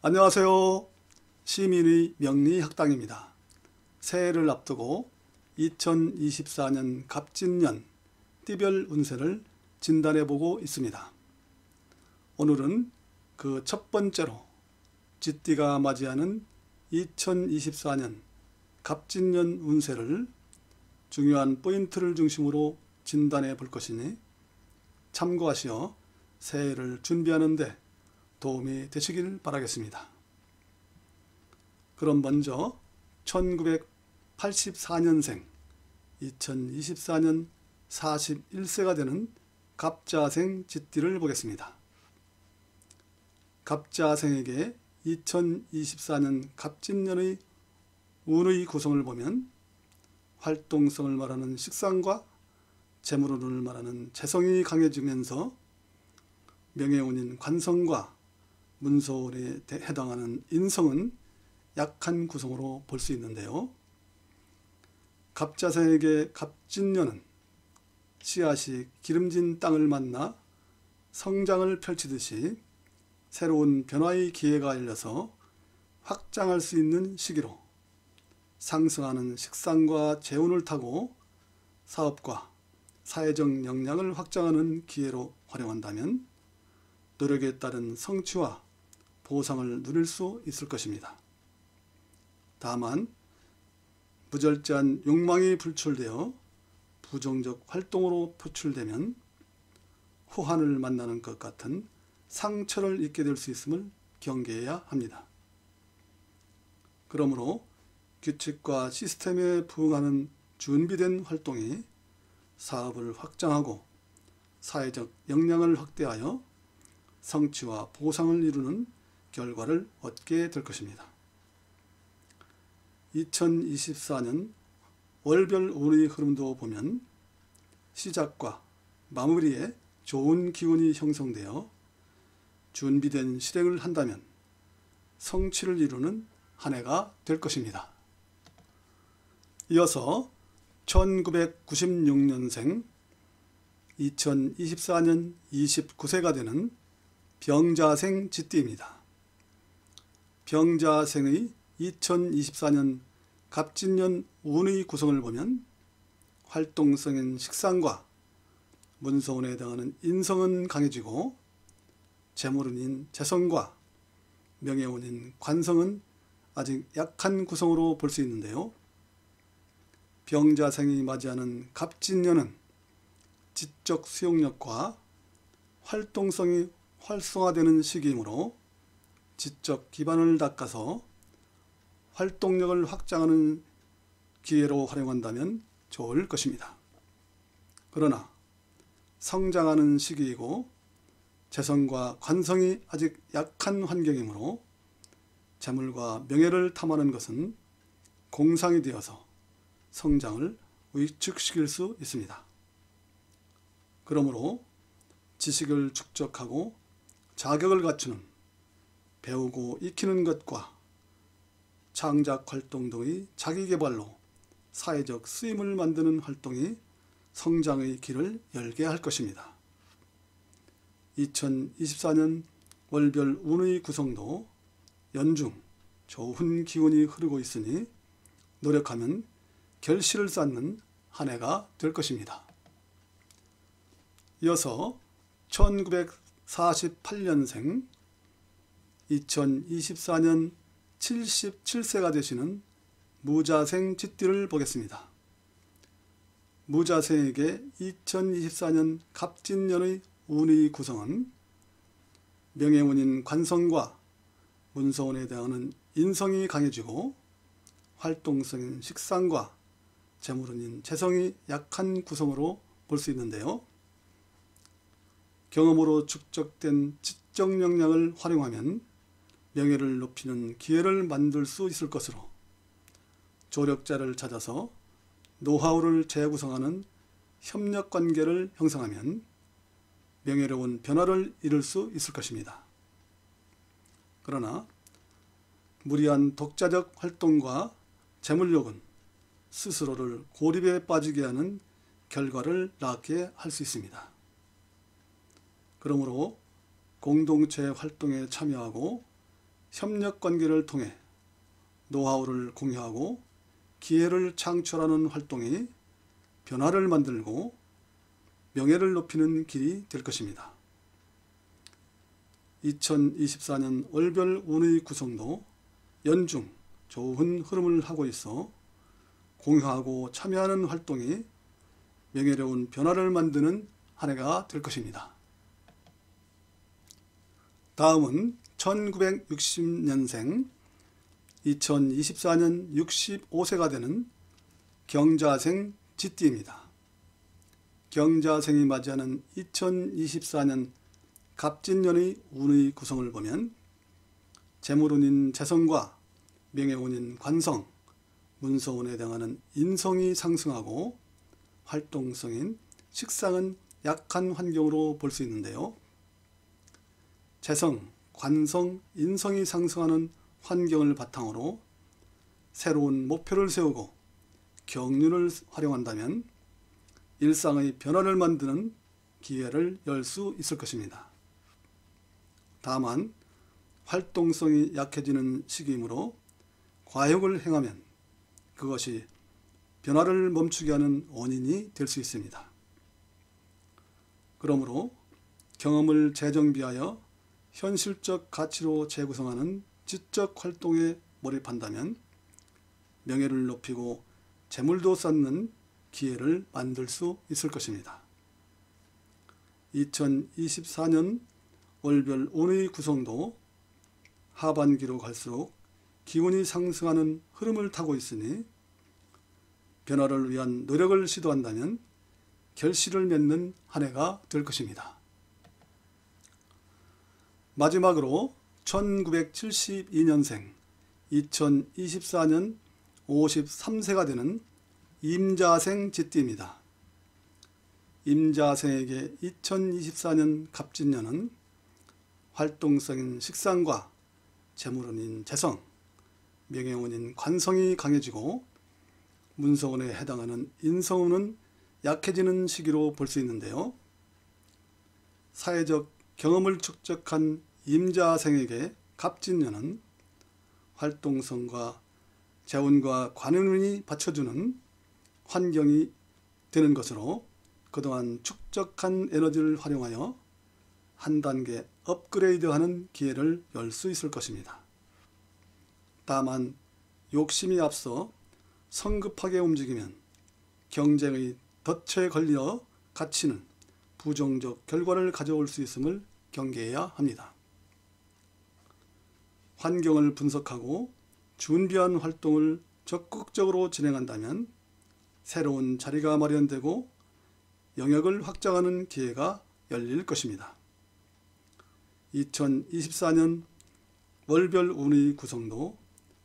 안녕하세요. 시민의 명리학당입니다. 새해를 앞두고 2024년 갑진년 띠별 운세를 진단해보고 있습니다. 오늘은 그 첫 번째로 쥐띠가 맞이하는 2024년 갑진년 운세를 중요한 포인트를 중심으로 진단해 볼 것이니 참고하시어 새해를 준비하는 데 도움이 되시길 바라겠습니다. 그럼 먼저 1984년생 2024년 41세가 되는 갑자생 쥐띠를 보겠습니다. 갑자생에게 2024년 갑진년의 운의 구성을 보면 활동성을 말하는 식상과 재물운을 말하는 재성이 강해지면서 명예운인 관성과 문서운에 해당하는 인성은 약한 구성으로 볼 수 있는데요. 갑자생에게 갑진년은 씨앗이 기름진 땅을 만나 성장을 펼치듯이 새로운 변화의 기회가 열려서 확장할 수 있는 시기로 상승하는 식상과 재운을 타고 사업과 사회적 역량을 확장하는 기회로 활용한다면 노력에 따른 성취와 보상을 누릴 수 있을 것입니다. 다만 무절제한 욕망이 불출되어 부정적 활동으로 표출되면 후한을 만나는 것 같은 상처를 입게 될 수 있음을 경계해야 합니다. 그러므로 규칙과 시스템에 부응하는 준비된 활동이 사업을 확장하고 사회적 역량을 확대하여 성취와 보상을 이루는 결과를 얻게 될 것입니다. 2024년 월별 운의 흐름도 보면 시작과 마무리에 좋은 기운이 형성되어 준비된 실행을 한다면 성취를 이루는 한 해가 될 것입니다. 이어서 1996년생 2024년 29세가 되는 병자생 쥐띠입니다. 병자생의 2024년 갑진년 운의 구성을 보면 활동성인 식상과 문서운에 해당하는 인성은 강해지고 재물운인 재성과 명예운인 관성은 아직 약한 구성으로 볼 수 있는데요. 병자생이 맞이하는 갑진년은 지적 수용력과 활동성이 활성화되는 시기이므로 지적 기반을 닦아서 활동력을 확장하는 기회로 활용한다면 좋을 것입니다. 그러나 성장하는 시기이고 재성과 관성이 아직 약한 환경이므로 재물과 명예를 탐하는 것은 공상이 되어서 성장을 위축시킬 수 있습니다. 그러므로 지식을 축적하고 자격을 갖추는 배우고 익히는 것과 창작 활동 등의 자기개발로 사회적 쓰임을 만드는 활동이 성장의 길을 열게 할 것입니다. 2024년 월별 운의 구성도 연중 좋은 기운이 흐르고 있으니 노력하면 결실을 쌓는 한 해가 될 것입니다. 이어서 1948년생 2024년 77세가 되시는 무자생 쥐띠를 보겠습니다. 무자생에게 2024년 갑진년의 운의 구성은 명예운인 관성과 문서운에 해당하는 인성이 강해지고 활동성인 식상과 재물운인 재성이 약한 구성으로 볼 수 있는데요. 경험으로 축적된 지적 역량을 활용하면 명예를 높이는 기회를 만들 수 있을 것으로 조력자를 찾아서 노하우를 재구성하는 협력관계를 형성하면 명예로운 변화를 이룰 수 있을 것입니다. 그러나 무리한 독자적 활동과 재물욕은 스스로를 고립에 빠지게 하는 결과를 낳게 할 수 있습니다. 그러므로 공동체 활동에 참여하고 협력관계를 통해 노하우를 공유하고 기회를 창출하는 활동이 변화를 만들고 명예를 높이는 길이 될 것입니다. 2024년 월별 운의 구성도 연중 좋은 흐름을 하고 있어 공유하고 참여하는 활동이 명예로운 변화를 만드는 한 해가 될 것입니다. 다음은 1960년생 2024년 65세가 되는 경자생 쥐띠입니다. 경자생이 맞이하는 2024년 갑진년의 운의 구성을 보면 재물운인 재성과 명예운인 관성, 문서운에 해당하는 인성이 상승하고 활동성인 식상은 약한 환경으로 볼 수 있는데요. 재성, 관성, 인성이 상승하는 환경을 바탕으로 새로운 목표를 세우고 경륜을 활용한다면 일상의 변화를 만드는 기회를 열 수 있을 것입니다. 다만 활동성이 약해지는 시기이므로 과욕을 행하면 그것이 변화를 멈추게 하는 원인이 될 수 있습니다. 그러므로 경험을 재정비하여 현실적 가치로 재구성하는 지적 활동에 몰입한다면 명예를 높이고 재물도 쌓는 기회를 만들 수 있을 것입니다. 2024년 월별 운의 구성도 하반기로 갈수록 기운이 상승하는 흐름을 타고 있으니 변화를 위한 노력을 시도한다면 결실을 맺는 한 해가 될 것입니다. 마지막으로 1972년생 2024년 53세가 되는 임자생 쥐띠입니다. 임자생에게 2024년 갑진년은 활동성인 식상과 재물운인 재성, 명예운인 관성이 강해지고 문서운에 해당하는 인성운은 약해지는 시기로 볼 수 있는데요. 사회적 경험을 축적한 임자생에게 갑진년은 활동성과 재운과 관운이 받쳐주는 환경이 되는 것으로 그동안 축적한 에너지를 활용하여 한 단계 업그레이드하는 기회를 열 수 있을 것입니다. 다만 욕심이 앞서 성급하게 움직이면 경쟁의 덫에 걸려 갇히는 부정적 결과를 가져올 수 있음을 경계해야 합니다. 환경을 분석하고 준비한 활동을 적극적으로 진행한다면 새로운 자리가 마련되고 영역을 확장하는 기회가 열릴 것입니다. 2024년 월별 운의 구성도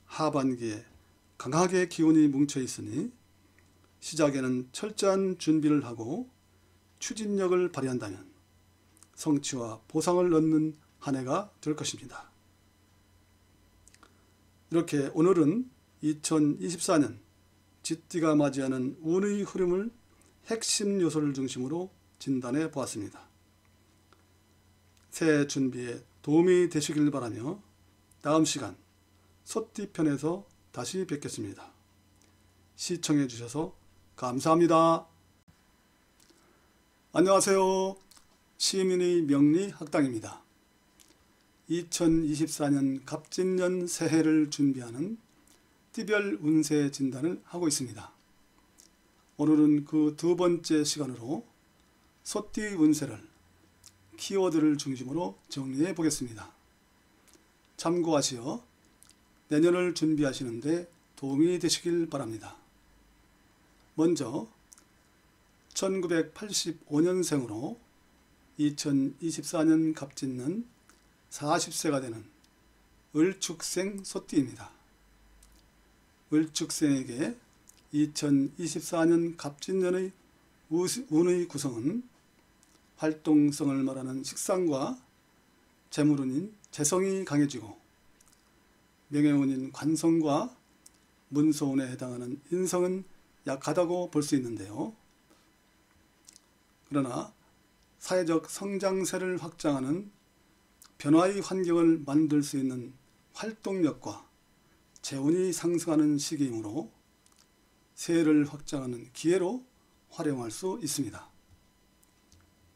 하반기에 강하게 기운이 뭉쳐 있으니 시작에는 철저한 준비를 하고 추진력을 발휘한다면 성취와 보상을 얻는 한 해가 될 것입니다. 이렇게 오늘은 2024년 쥐띠가 맞이하는 운의 흐름을 핵심 요소를 중심으로 진단해 보았습니다. 새해 준비에 도움이 되시길 바라며 다음 시간 소띠 편에서 다시 뵙겠습니다. 시청해 주셔서 감사합니다. 안녕하세요. 시민의 명리학당입니다. 2024년 갑진년 새해를 준비하는 띠별 운세 진단을 하고 있습니다. 오늘은 그 두 번째 시간으로 소띠 운세를 키워드를 중심으로 정리해 보겠습니다. 참고하시어 내년을 준비하시는데 도움이 되시길 바랍니다. 먼저 1985년생으로 2024년 갑진년 40세가 되는 을축생 소띠입니다. 을축생에게 2024년 갑진년의 운의 구성은 활동성을 말하는 식상과 재물운인 재성이 강해지고 명예운인 관성과 문서운에 해당하는 인성은 약하다고 볼 수 있는데요. 그러나 사회적 성장세를 확장하는 변화의 환경을 만들 수 있는 활동력과 재운이 상승하는 시기이므로 세를 확장하는 기회로 활용할 수 있습니다.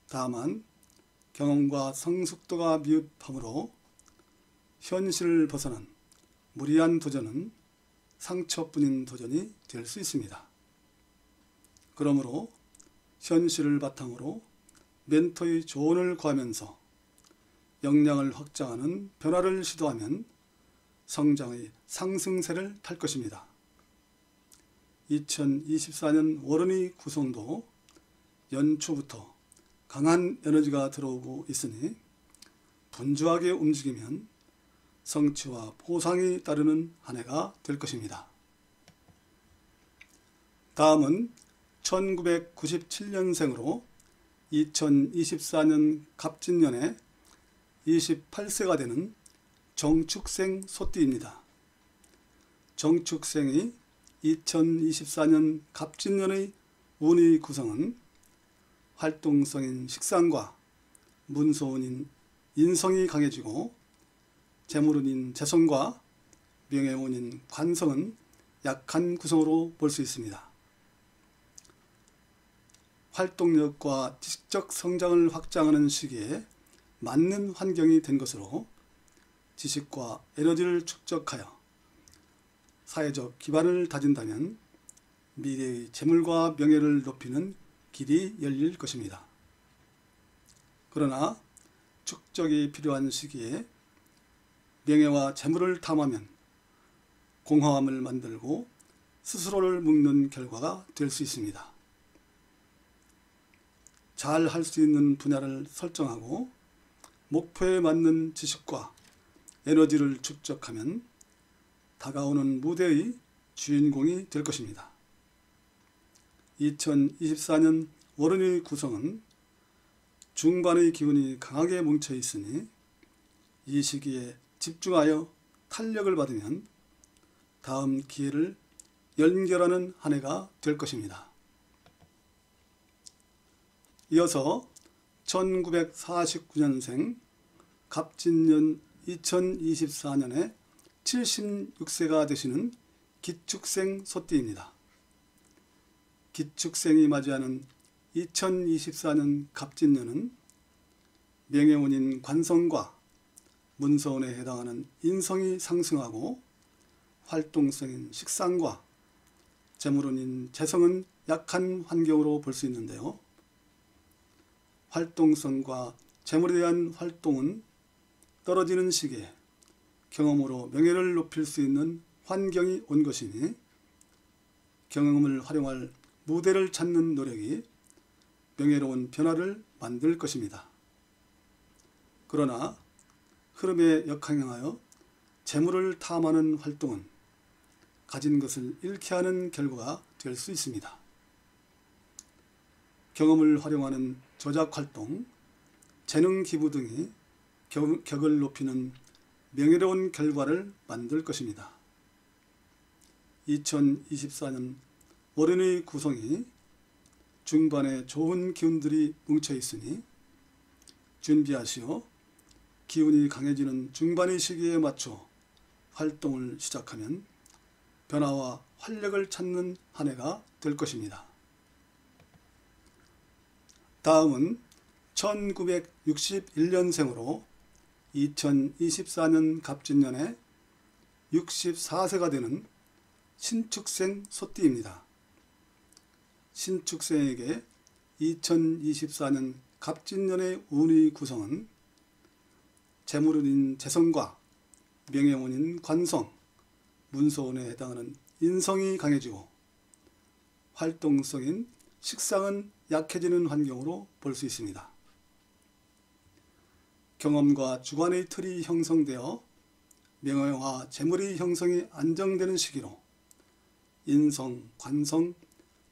다만 경험과 성숙도가 미흡하므로 현실을 벗어난 무리한 도전은 상처뿐인 도전이 될 수 있습니다. 그러므로 현실을 바탕으로 멘토의 조언을 구하면서 역량을 확장하는 변화를 시도하면 성장의 상승세를 탈 것입니다. 2024년 월운의 구성도 연초부터 강한 에너지가 들어오고 있으니 분주하게 움직이면 성취와 보상이 따르는 한 해가 될 것입니다. 다음은 1997년생으로 2024년 갑진년에 28세가 되는 정축생 소띠입니다. 정축생이 2024년 갑진년의 운의 구성은 활동성인 식상과 문소운인 인성이 강해지고 재물운인 재성과 명예운인 관성은 약한 구성으로 볼 수 있습니다. 활동력과 지식적 성장을 확장하는 시기에 맞는 환경이 된 것으로 지식과 에너지를 축적하여 사회적 기반을 다진다면 미래의 재물과 명예를 높이는 길이 열릴 것입니다. 그러나 축적이 필요한 시기에 명예와 재물을 탐하면 공허함을 만들고 스스로를 묶는 결과가 될 수 있습니다. 잘 할 수 있는 분야를 설정하고 목표에 맞는 지식과 에너지를 축적하면 다가오는 무대의 주인공이 될 것입니다. 2024년 월운의 구성은 중반의 기운이 강하게 뭉쳐 있으니 이 시기에 집중하여 탄력을 받으면 다음 기회를 연결하는 한 해가 될 것입니다. 이어서 1949년생 갑진년 2024년에 76세가 되시는 기축생 소띠입니다. 기축생이 맞이하는 2024년 갑진년은 명예운인 관성과 문서운에 해당하는 인성이 상승하고 활동성인 식상과 재물운인 재성은 약한 환경으로 볼 수 있는데요. 활동성과 재물에 대한 활동은 떨어지는 시기에 경험으로 명예를 높일 수 있는 환경이 온 것이니 경험을 활용할 무대를 찾는 노력이 명예로운 변화를 만들 것입니다. 그러나 흐름에 역행하여 재물을 탐하는 활동은 가진 것을 잃게 하는 결과가 될 수 있습니다. 경험을 활용하는 조작활동, 재능 기부 등이 격을 높이는 명예로운 결과를 만들 것입니다. 2024년 월운의 구성이 중반에 좋은 기운들이 뭉쳐 있으니 준비하시어 기운이 강해지는 중반의 시기에 맞춰 활동을 시작하면 변화와 활력을 찾는 한 해가 될 것입니다. 다음은 1961년생으로 2024년 갑진년에 64세가 되는 신축생 소띠입니다. 신축생에게 2024년 갑진년의 운의 구성은 재물운인 재성과 명예운인 관성, 문서운에 해당하는 인성이 강해지고 활동성인 식상은 약해지는 환경으로 볼 수 있습니다. 경험과 주관의 틀이 형성되어 명예와 재물의 형성이 안정되는 시기로 인성, 관성,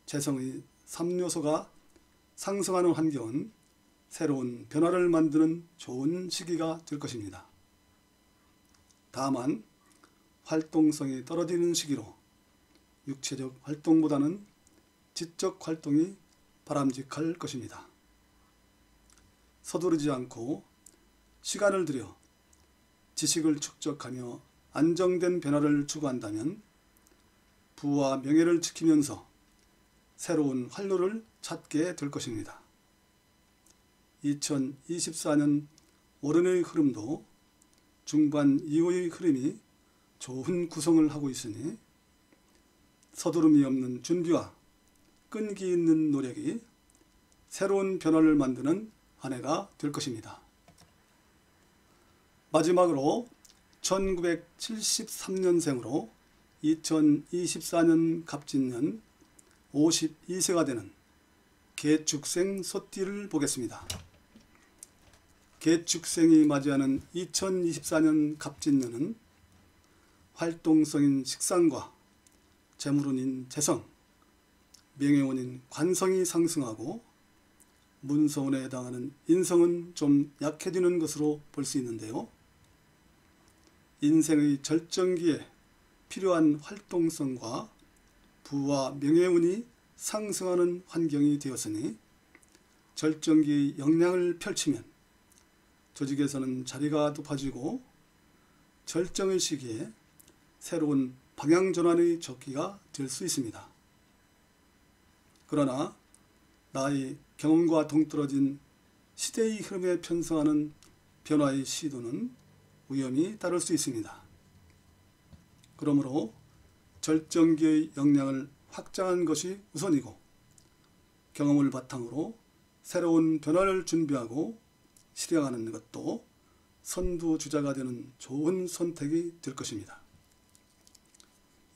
재성의 3요소가 상승하는 환경은 새로운 변화를 만드는 좋은 시기가 될 것입니다. 다만 활동성이 떨어지는 시기로 육체적 활동보다는 지적 활동이 바람직할 것입니다. 서두르지 않고 시간을 들여 지식을 축적하며 안정된 변화를 추구한다면 부와 명예를 지키면서 새로운 활로를 찾게 될 것입니다. 2024년 월운의 흐름도 중반 이후의 흐름이 좋은 구성을 하고 있으니 서두름이 없는 준비와 끈기 있는 노력이 새로운 변화를 만드는 한 해가 될 것입니다. 마지막으로 1973년생으로 2024년 갑진년 52세가 되는 개축생 소띠를 보겠습니다. 개축생이 맞이하는 2024년 갑진년은 활동성인 식상과 재물운인 재성, 명예운인 관성이 상승하고 문서운에 해당하는 인성은 좀 약해지는 것으로 볼 수 있는데요. 인생의 절정기에 필요한 활동성과 부와 명예운이 상승하는 환경이 되었으니 절정기의 역량을 펼치면 조직에서는 자리가 높아지고 절정의 시기에 새로운 방향전환의 적기가 될 수 있습니다. 그러나 나의 경험과 동떨어진 시대의 흐름에 편성하는 변화의 시도는 위험이 따를 수 있습니다. 그러므로 절정기의 역량을 확장한 것이 우선이고 경험을 바탕으로 새로운 변화를 준비하고 실행하는 것도 선두주자가 되는 좋은 선택이 될 것입니다.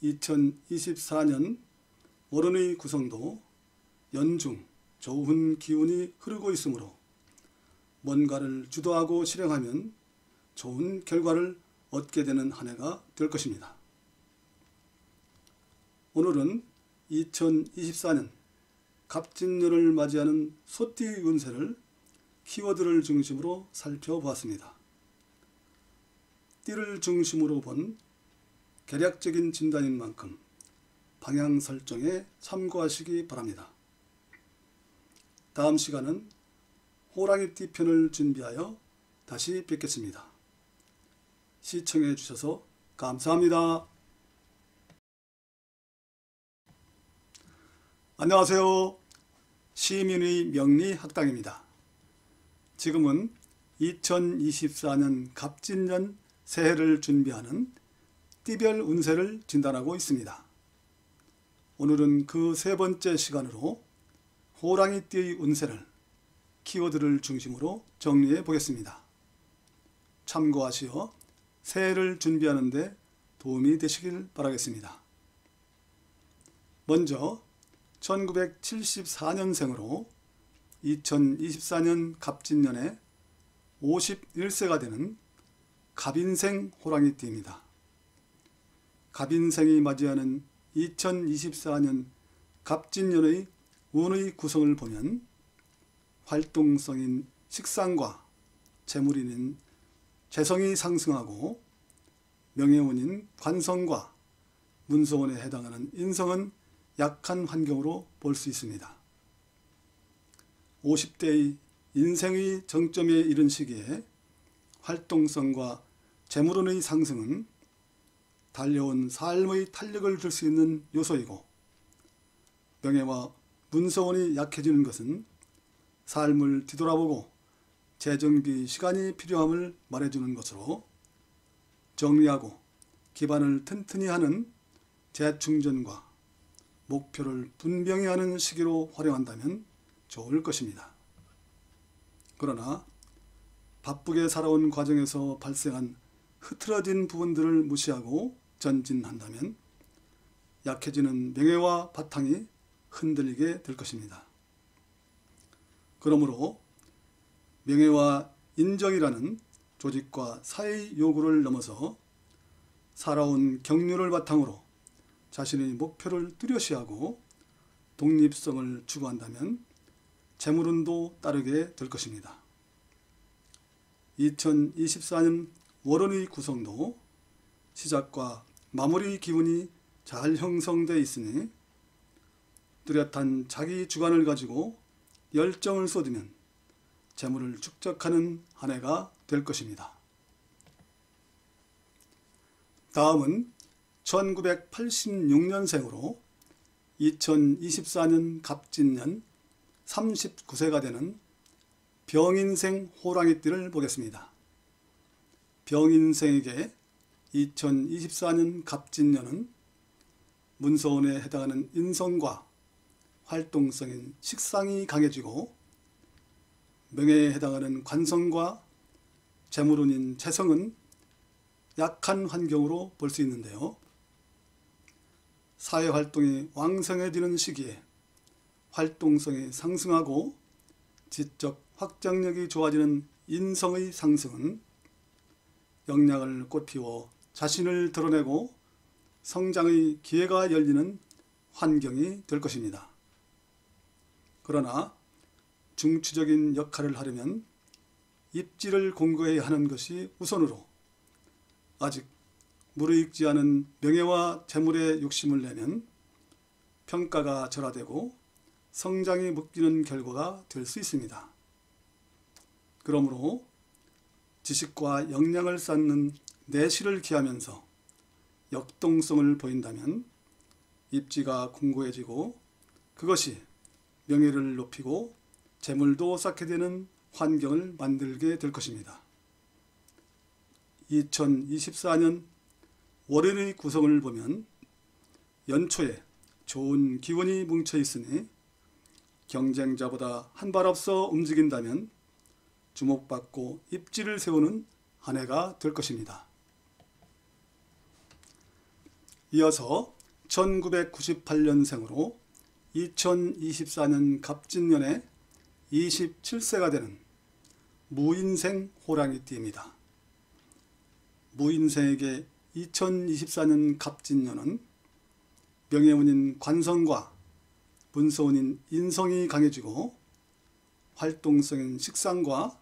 2024년 월운의 구성도 연중 좋은 기운이 흐르고 있으므로 뭔가를 주도하고 실행하면 좋은 결과를 얻게 되는 한 해가 될 것입니다. 오늘은 2024년 갑진년을 맞이하는 소띠의 운세를 키워드를 중심으로 살펴보았습니다. 띠를 중심으로 본 개략적인 진단인 만큼 방향 설정에 참고하시기 바랍니다. 다음 시간은 호랑이띠 편을 준비하여 다시 뵙겠습니다. 시청해 주셔서 감사합니다. 안녕하세요. 시민의 명리학당입니다. 지금은 2024년 갑진년 새해를 준비하는 띠별 운세를 진단하고 있습니다. 오늘은 그 세 번째 시간으로 호랑이띠의 운세를 키워드를 중심으로 정리해 보겠습니다. 참고하시어 새해를 준비하는 데 도움이 되시길 바라겠습니다. 먼저 1974년생으로 2024년 갑진년에 51세가 되는 갑인생 호랑이띠입니다. 갑인생이 맞이하는 2024년 갑진년의 운의 구성을 보면 활동성인 식상과 재물인인 재성이 상승하고 명예운인 관성과 문서운에 해당하는 인성은 약한 환경으로 볼 수 있습니다. 50대의 인생의 정점에 이른 시기에 활동성과 재물운의 상승은 달려온 삶의 탄력을 줄 수 있는 요소이고 명예와 문서운이 약해지는 것은 삶을 뒤돌아보고 재정비 시간이 필요함을 말해주는 것으로 정리하고 기반을 튼튼히 하는 재충전과 목표를 분명히 하는 시기로 활용한다면 좋을 것입니다. 그러나 바쁘게 살아온 과정에서 발생한 흐트러진 부분들을 무시하고 전진한다면 약해지는 명예와 바탕이 흔들리게 될 것입니다. 그러므로 명예와 인정이라는 조직과 사회의 요구를 넘어서 살아온 경륜을 바탕으로 자신의 목표를 뚜렷이하고 독립성을 추구한다면 재물운도 따르게 될 것입니다. 2024년 월운의 구성도 시작과 마무리 기운이 잘 형성되어 있으니 뚜렷한 자기 주관을 가지고 열정을 쏟으면 재물을 축적하는 한 해가 될 것입니다. 다음은 1986년생으로 2024년 갑진년 39세가 되는 병인생 호랑이띠를 보겠습니다. 병인생에게 2024년 갑진년은 문서운에 해당하는 인성과 활동성인 식상이 강해지고 명예에 해당하는 관성과 재물운인 재성은 약한 환경으로 볼 수 있는데요. 사회활동이 왕성해지는 시기에 활동성이 상승하고 지적 확장력이 좋아지는 인성의 상승은 역량을 꽃피워 자신을 드러내고 성장의 기회가 열리는 환경이 될 것입니다. 그러나 중추적인 역할을 하려면 입지를 공고해야 하는 것이 우선으로 아직 무르익지 않은 명예와 재물에 욕심을 내면 평가가 절하되고 성장이 묶이는 결과가 될 수 있습니다. 그러므로 지식과 역량을 쌓는 내실을 기하면서 역동성을 보인다면 입지가 공고해지고 그것이 명예를 높이고 재물도 쌓게 되는 환경을 만들게 될 것입니다. 2024년 월요일의 구성을 보면 연초에 좋은 기운이 뭉쳐 있으니 경쟁자보다 한 발 앞서 움직인다면 주목받고 입지를 세우는 한 해가 될 것입니다. 이어서 1998년생으로 2024년 갑진년에 27세가 되는 무인생 호랑이띠입니다. 무인생에게 2024년 갑진년은 명예운인 관성과 문서운인 인성이 강해지고 활동성인 식상과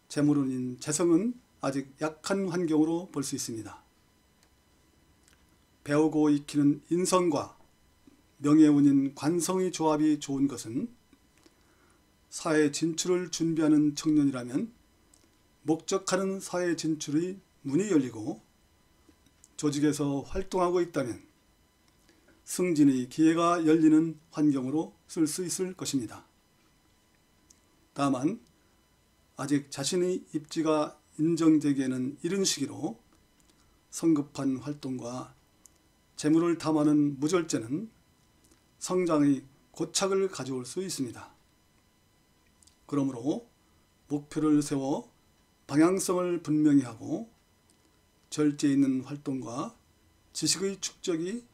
재물운인 재성은 아직 약한 환경으로 볼 수 있습니다. 배우고 익히는 인성과 명예운인 관성의 조합이 좋은 것은 사회 진출을 준비하는 청년이라면 목적하는 사회 진출의 문이 열리고 조직에서 활동하고 있다면 승진의 기회가 열리는 환경으로 쓸 수 있을 것입니다. 다만 아직 자신의 입지가 인정되기에는 이른 시기로 성급한 활동과 재물을 탐하는 무절제는 성장의 고착을 가져올 수 있습니다. 그러므로 목표를 세워 방향성을 분명히 하고 절제 있는 활동과 지식의 축적이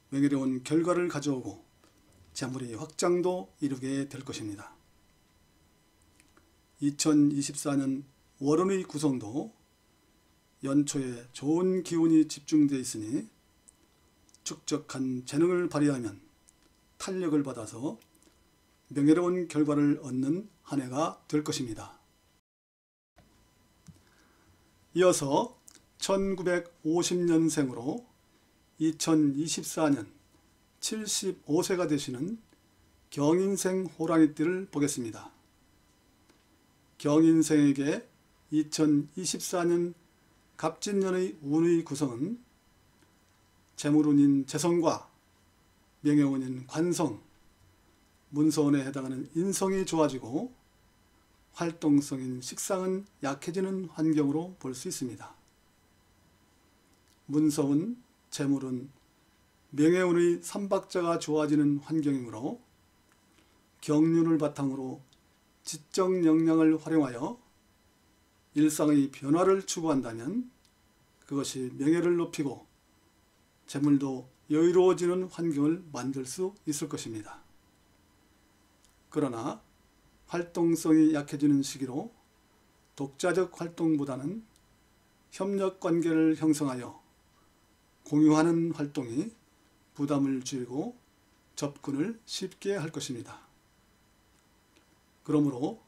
명예로운 결과를 가져오고 재물의 확장도 이루게 될 것입니다. 2024년 월운의 구성도 연초에 좋은 기운이 집중되어 있으니 축적한 재능을 발휘하면 탄력을 받아서 명예로운 결과를 얻는 한 해가 될 것입니다. 이어서 1950년생으로 2024년 75세가 되시는 경인생 호랑이띠를 보겠습니다. 경인생에게 2024년 갑진년의 운의 구성은 재물운인 재성과 명예운인 관성, 문서운에 해당하는 인성이 좋아지고 활동성인 식상은 약해지는 환경으로 볼 수 있습니다. 문서운, 재물운, 명예운의 삼박자가 좋아지는 환경이므로 경륜을 바탕으로 지적 역량을 활용하여 일상의 변화를 추구한다면 그것이 명예를 높이고 재물도 여유로워지는 환경을 만들 수 있을 것입니다. 그러나 활동성이 약해지는 시기로 독자적 활동보다는 협력관계를 형성하여 공유하는 활동이 부담을 줄이고 접근을 쉽게 할 것입니다. 그러므로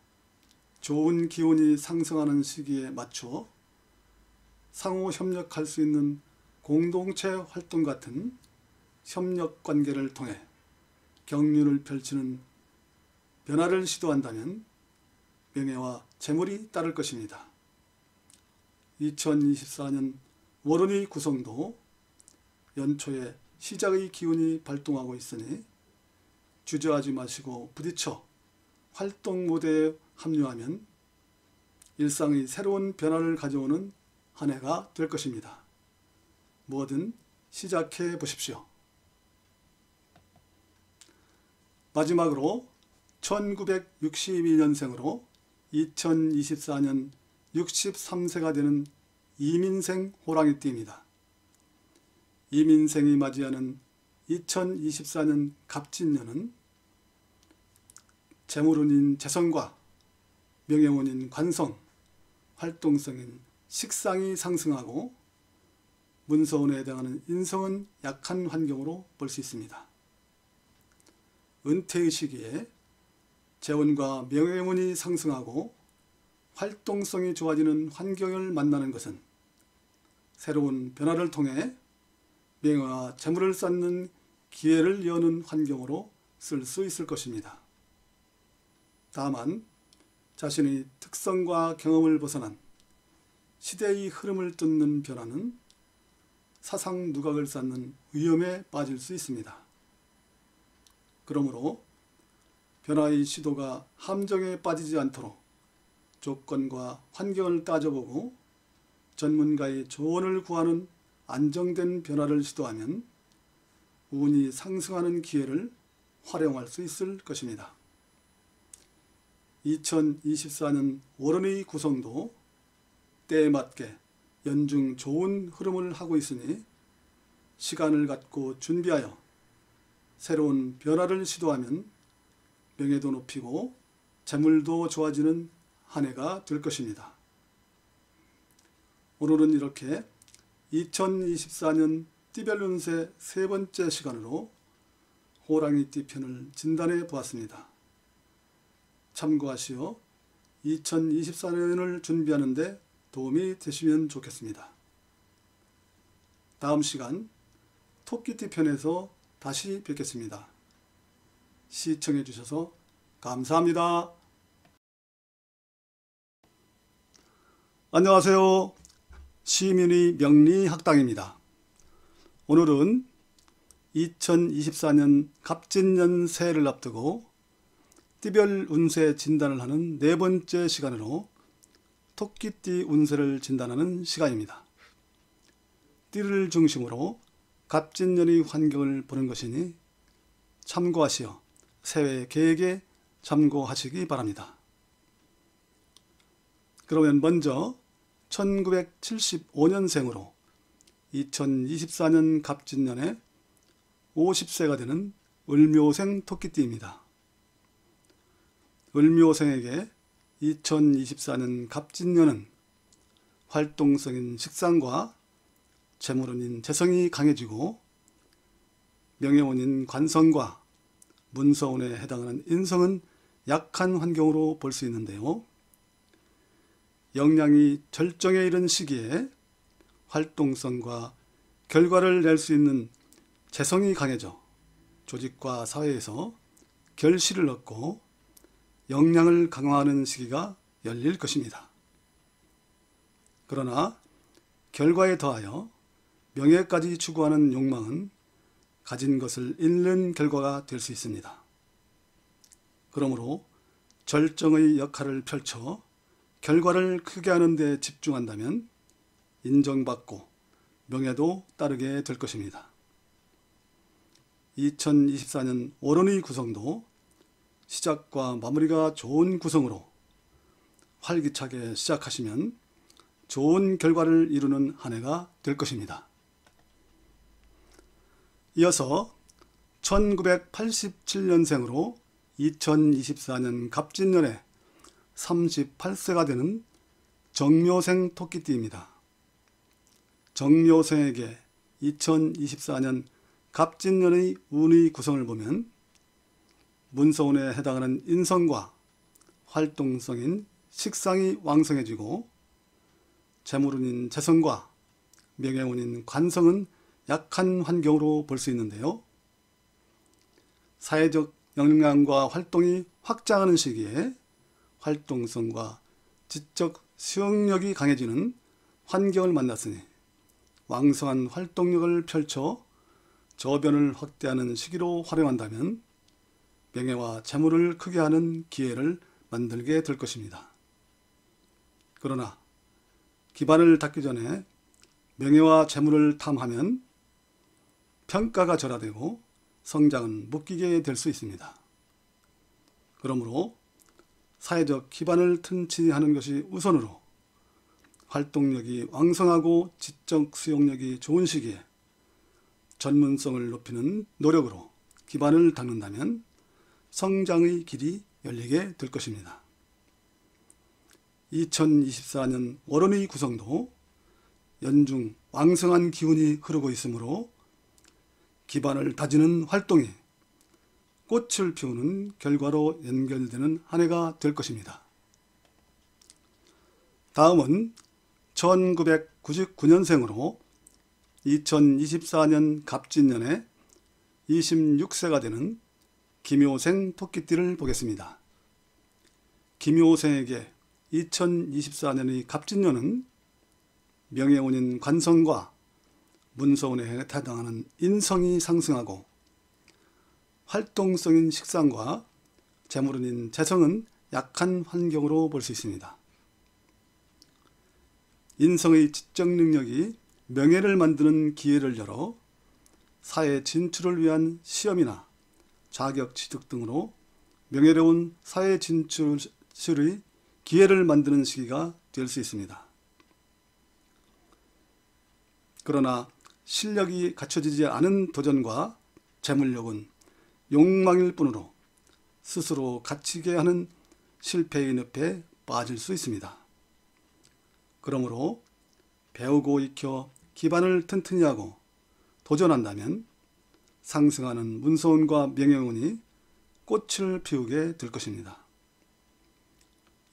좋은 기운이 상승하는 시기에 맞춰 상호 협력할 수 있는 공동체 활동 같은 협력관계를 통해 경륜을 펼치는 변화를 시도한다면 명예와 재물이 따를 것입니다. 2024년 월운의 구성도 연초에 시작의 기운이 발동하고 있으니 주저하지 마시고 부딪혀 활동 모드에 합류하면 일상의 새로운 변화를 가져오는 한 해가 될 것입니다. 뭐든 시작해 보십시오. 마지막으로 1962년생으로 2024년 63세가 되는 이민생 호랑이띠입니다. 이민생이 맞이하는 2024년 갑진년은 재물운인 재성과 명예운인 관성, 활동성인 식상이 상승하고 문서운에 해당하는 인성은 약한 환경으로 볼 수 있습니다. 은퇴의 시기에 재운과 명예운이 상승하고 활동성이 좋아지는 환경을 만나는 것은 새로운 변화를 통해 명예와 재물을 쌓는 기회를 여는 환경으로 쓸 수 있을 것입니다. 다만 자신의 특성과 경험을 벗어난 시대의 흐름을 뜯는 변화는 사상 누각을 쌓는 위험에 빠질 수 있습니다. 그러므로 변화의 시도가 함정에 빠지지 않도록 조건과 환경을 따져보고 전문가의 조언을 구하는 안정된 변화를 시도하면 운이 상승하는 기회를 활용할 수 있을 것입니다. 2024년 월운의 구성도 때에 맞게 연중 좋은 흐름을 하고 있으니 시간을 갖고 준비하여 새로운 변화를 시도하면 명예도 높이고 재물도 좋아지는 한 해가 될 것입니다. 오늘은 이렇게 2024년 띠별 운세 세 번째 시간으로 호랑이띠 편을 진단해 보았습니다. 참고하시어 2024년을 준비하는 데 도움이 되시면 좋겠습니다. 다음 시간 토끼띠 편에서 다시 뵙겠습니다. 시청해 주셔서 감사합니다. 안녕하세요. 시민의 명리학당입니다. 오늘은 2024년 갑진년 새해를 앞두고 띠별 운세 진단을 하는 네 번째 시간으로 토끼띠 운세를 진단하는 시간입니다. 띠를 중심으로 갑진년의 환경을 보는 것이니 참고하시어 새해 계획에 참고하시기 바랍니다. 그러면 먼저 1975년생으로 2024년 갑진년에 50세가 되는 을묘생 토끼띠입니다. 을묘생에게 2024년 갑진년은 활동성인 식상과 재물운인 재성이 강해지고 명예운인 관성과 문서운에 해당하는 인성은 약한 환경으로 볼 수 있는데요. 역량이 절정에 이른 시기에 활동성과 결과를 낼 수 있는 재성이 강해져 조직과 사회에서 결실을 얻고 역량을 강화하는 시기가 열릴 것입니다. 그러나 결과에 더하여 명예까지 추구하는 욕망은 가진 것을 잃는 결과가 될 수 있습니다. 그러므로 절정의 역할을 펼쳐 결과를 크게 하는 데 집중한다면 인정받고 명예도 따르게 될 것입니다. 2024년 월운의 구성도 시작과 마무리가 좋은 구성으로 활기차게 시작하시면 좋은 결과를 이루는 한 해가 될 것입니다. 이어서 1987년생으로 2024년 갑진년에 38세가 되는 정묘생 토끼띠입니다. 정묘생에게 2024년 갑진년의 운의 구성을 보면 문서운에 해당하는 인성과 활동성인 식상이 왕성해지고 재물운인 재성과 명예운인 관성은 약한 환경으로 볼 수 있는데요. 사회적 역량과 활동이 확장하는 시기에 활동성과 지적 수용력이 강해지는 환경을 만났으니 왕성한 활동력을 펼쳐 저변을 확대하는 시기로 활용한다면 명예와 재물을 크게 하는 기회를 만들게 될 것입니다. 그러나 기반을 닦기 전에 명예와 재물을 탐하면 평가가 절하되고 성장은 묶이게 될 수 있습니다. 그러므로 사회적 기반을 튼튼히 하는 것이 우선으로 활동력이 왕성하고 지적 수용력이 좋은 시기에 전문성을 높이는 노력으로 기반을 닦는다면 성장의 길이 열리게 될 것입니다. 2024년 월원의 구성도 연중 왕성한 기운이 흐르고 있으므로 기반을 다지는 활동이 꽃을 피우는 결과로 연결되는 한 해가 될 것입니다. 다음은 1999년생으로 2024년 갑진년에 26세가 되는 김효생 토끼띠를 보겠습니다. 김효생에게 2024년의 갑진년은 명예운인 관성과 문서운에 해당하는 인성이 상승하고 활동성인 식상과 재물운인 재성은 약한 환경으로 볼 수 있습니다. 인성의 지적 능력이 명예를 만드는 기회를 열어 사회 진출을 위한 시험이나 자격 취득 등으로 명예로운 사회 진출의 기회를 만드는 시기가 될 수 있습니다. 그러나 실력이 갖춰지지 않은 도전과 재물력은 욕망일 뿐으로 스스로 갇히게 하는 실패의 늪에 빠질 수 있습니다. 그러므로 배우고 익혀 기반을 튼튼히 하고 도전한다면 상승하는 문서운과 명예운이 꽃을 피우게 될 것입니다.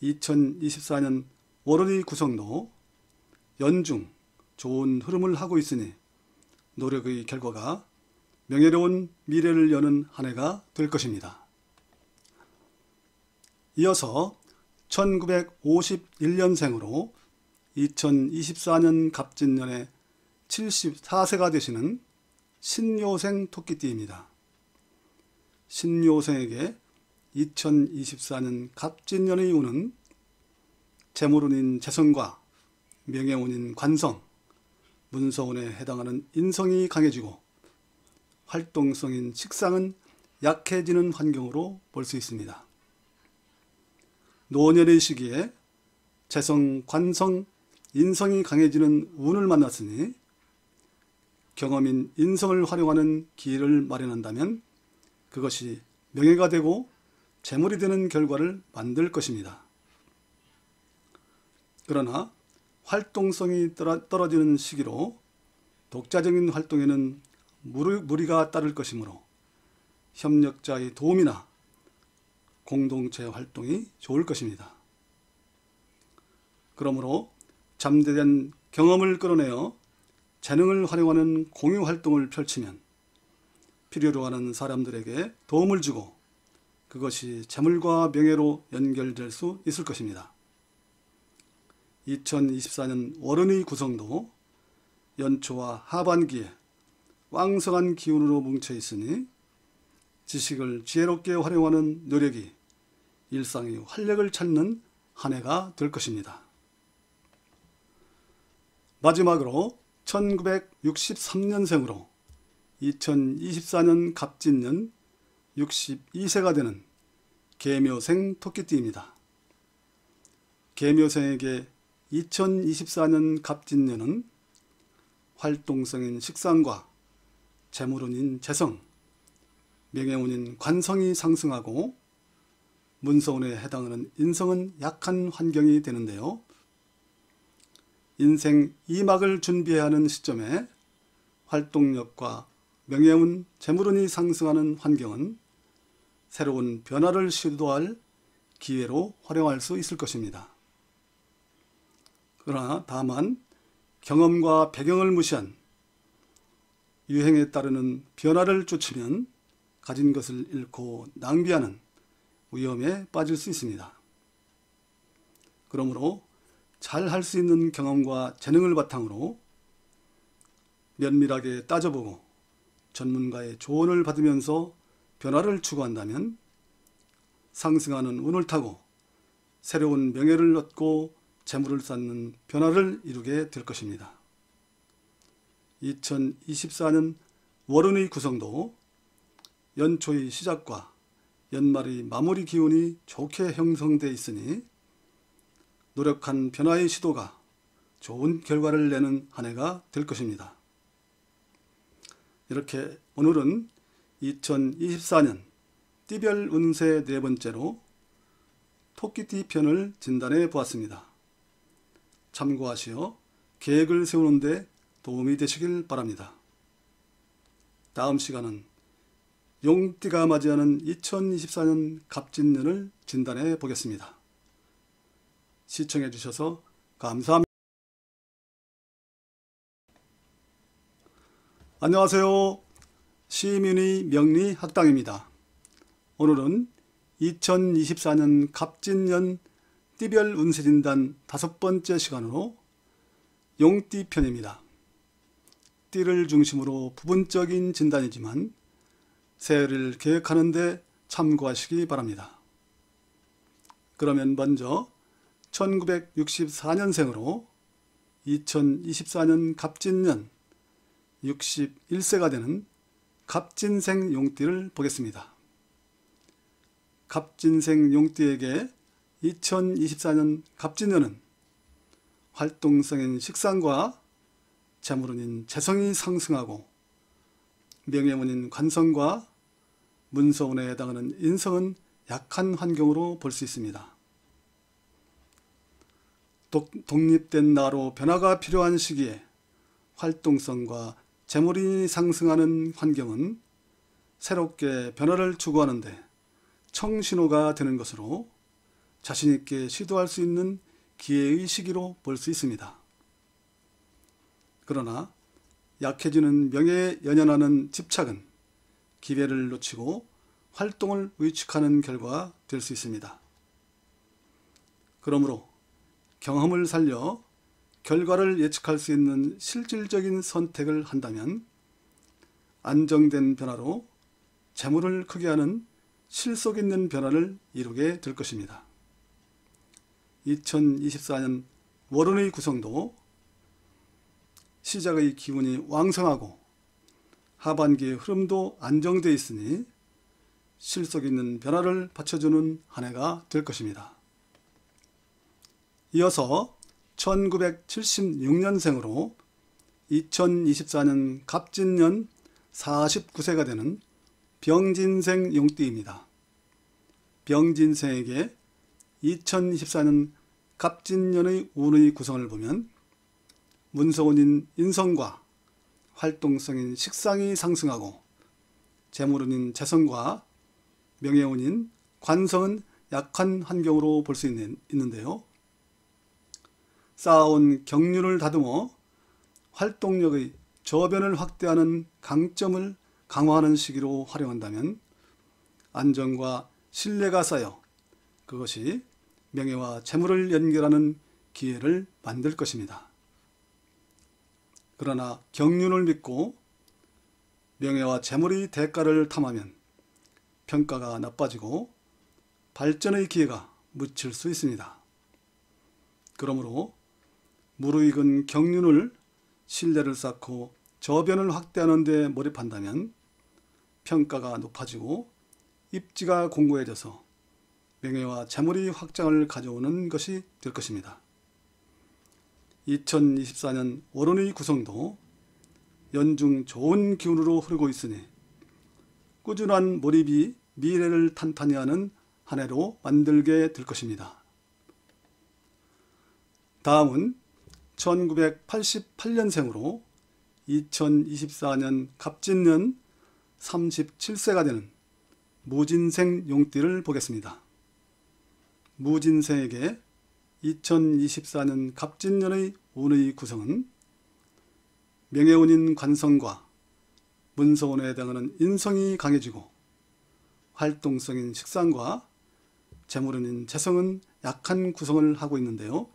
2024년 월원의 구성도 연중 좋은 흐름을 하고 있으니 노력의 결과가 명예로운 미래를 여는 한 해가 될 것입니다. 이어서 1951년생으로 2024년 갑진년에 74세가 되시는 신묘생 토끼띠입니다. 신묘생에게 2024년 갑진년의 운은 재물운인 재성과 명예운인 관성, 문서운에 해당하는 인성이 강해지고 활동성인 식상은 약해지는 환경으로 볼 수 있습니다. 노년의 시기에 재성, 관성, 인성이 강해지는 운을 만났으니 경험인 인성을 활용하는 기회를 마련한다면 그것이 명예가 되고 재물이 되는 결과를 만들 것입니다. 그러나 활동성이 떨어지는 시기로 독자적인 활동에는 무리가 따를 것이므로 협력자의 도움이나 공동체 활동이 좋을 것입니다. 그러므로 잠재된 경험을 끌어내어 재능을 활용하는 공유 활동을 펼치면 필요로 하는 사람들에게 도움을 주고 그것이 재물과 명예로 연결될 수 있을 것입니다. 2024년 월운의 구성도 연초와 하반기에 왕성한 기운으로 뭉쳐 있으니 지식을 지혜롭게 활용하는 노력이 일상의 활력을 찾는 한 해가 될 것입니다. 마지막으로 1963년생으로 2024년 갑진년 62세가 되는 계묘생 토끼띠입니다. 계묘생에게 2024년 갑진년은 활동성인 식상과 재물운인 재성, 명예운인 관성이 상승하고 문서운에 해당하는 인성은 약한 환경이 되는데요. 인생 2막을 준비해야 하는 시점에 활동력과 명예운, 재물운이 상승하는 환경은 새로운 변화를 시도할 기회로 활용할 수 있을 것입니다. 그러나 다만 경험과 배경을 무시한 유행에 따르는 변화를 쫓으면 가진 것을 잃고 낭비하는 위험에 빠질 수 있습니다. 그러므로 잘 할 수 있는 경험과 재능을 바탕으로 면밀하게 따져보고 전문가의 조언을 받으면서 변화를 추구한다면 상승하는 운을 타고 새로운 명예를 얻고 재물을 쌓는 변화를 이루게 될 것입니다. 2024년 월운의 구성도 연초의 시작과 연말의 마무리 기운이 좋게 형성되어 있으니 노력한 변화의 시도가 좋은 결과를 내는 한 해가 될 것입니다. 이렇게 오늘은 2024년 띠별 운세 네 번째로 토끼띠 편을 진단해 보았습니다. 참고하시어 계획을 세우는 데 도움이 되시길 바랍니다. 다음 시간은 용띠가 맞이하는 2024년 갑진년을 진단해 보겠습니다. 시청해 주셔서 감사합니다. 안녕하세요. 시민의 명리학당입니다. 오늘은 2024년 갑진년 띠별 운세진단 5번째 시간으로 용띠 편입니다. 띠를 중심으로 부분적인 진단이지만 새해를 계획하는 데 참고하시기 바랍니다. 그러면 먼저 1964년생으로 2024년 갑진년 61세가 되는 갑진생 용띠를 보겠습니다. 갑진생 용띠에게 2024년 갑진년은 활동성인 식상과 재물운인 재성이 상승하고 명예운인 관성과 문서운에 해당하는 인성은 약한 환경으로 볼 수 있습니다. 독립된 나로 변화가 필요한 시기에 활동성과 재물이 상승하는 환경은 새롭게 변화를 추구하는데 청신호가 되는 것으로 자신있게 시도할 수 있는 기회의 시기로 볼 수 있습니다. 그러나 약해지는 명예에 연연하는 집착은 기회를 놓치고 활동을 의축하는 결과가 될 수 있습니다. 그러므로 경험을 살려 결과를 예측할 수 있는 실질적인 선택을 한다면 안정된 변화로 재물을 크게 하는 실속 있는 변화를 이루게 될 것입니다. 2024년 월운의 구성도 시작의 기운이 왕성하고 하반기의 흐름도 안정되어 있으니 실속 있는 변화를 받쳐주는 한 해가 될 것입니다. 이어서 1976년생으로 2024년 갑진년 49세가 되는 병진생 용띠입니다. 병진생에게 2024년 갑진년의 운의 구성을 보면 문서운인 인성과 활동성인 식상이 상승하고 재물운인 재성과 명예운인 관성은 약한 환경으로 볼 수 있는데요. 쌓아온 경륜을 다듬어 활동력의 저변을 확대하는 강점을 강화하는 시기로 활용한다면 안정과 신뢰가 쌓여 그것이 명예와 재물을 연결하는 기회를 만들 것입니다. 그러나 경륜을 믿고 명예와 재물의 대가를 탐하면 평가가 나빠지고 발전의 기회가 묻힐 수 있습니다. 그러므로 무르익은 경륜을 신뢰를 쌓고 저변을 확대하는 데 몰입한다면 평가가 높아지고 입지가 공고해져서 명예와 재물의 확장을 가져오는 것이 될 것입니다. 2024년 월운의 구성도 연중 좋은 기운으로 흐르고 있으니 꾸준한 몰입이 미래를 탄탄히 하는 한 해로 만들게 될 것입니다. 다음은 1988년생으로 2024년 갑진년 37세가 되는 무진생 용띠를 보겠습니다. 무진생에게 2024년 갑진년의 운의 구성은 명예운인 관성과 문서운에 해당하는 인성이 강해지고 활동성인 식상과 재물운인 재성은 약한 구성을 하고 있는데요.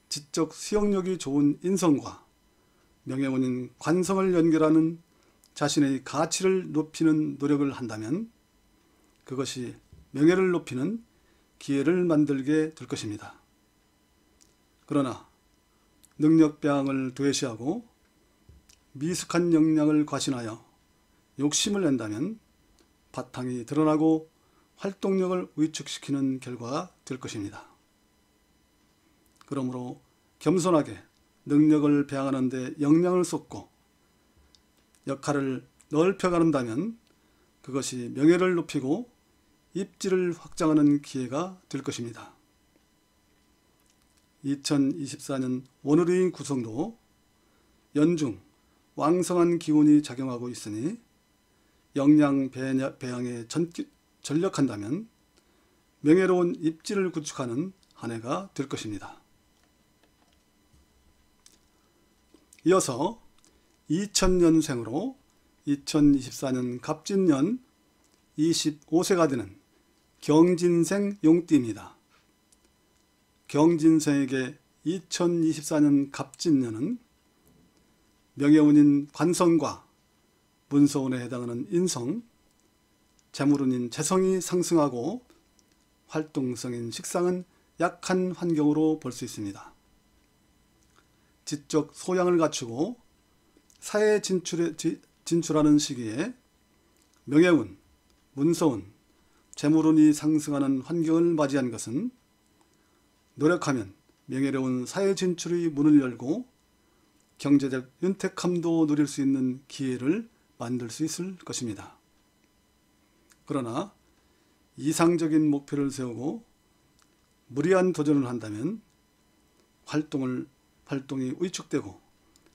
지적 수용력이 좋은 인성과 명예운인 관성을 연결하는 자신의 가치를 높이는 노력을 한다면 그것이 명예를 높이는 기회를 만들게 될 것입니다. 그러나 능력배양을 도외시하고 미숙한 역량을 과신하여 욕심을 낸다면 바탕이 드러나고 활동력을 위축시키는 결과가 될 것입니다. 그러므로 겸손하게 능력을 배양하는 데 역량을 쏟고 역할을 넓혀간다면 그것이 명예를 높이고 입지를 확장하는 기회가 될 것입니다. 2024년 오늘의 구성도 연중 왕성한 기운이 작용하고 있으니 역량 배양에 전력한다면 명예로운 입지를 구축하는 한 해가 될 것입니다. 이어서 2000년생으로 2024년 갑진년 25세가 되는 경진생 용띠입니다. 경진생에게 2024년 갑진년은 명예운인 관성과 문서운에 해당하는 인성, 재물운인 재성이 상승하고 활동성인 식상은 약한 환경으로 볼 수 있습니다. 지적 소양을 갖추고 사회에 진출하는 시기에 명예운, 문서운, 재물운이 상승하는 환경을 맞이한 것은 노력하면 명예로운 사회 진출의 문을 열고 경제적 윤택함도 누릴 수 있는 기회를 만들 수 있을 것입니다. 그러나 이상적인 목표를 세우고 무리한 도전을 한다면 활동이 위축되고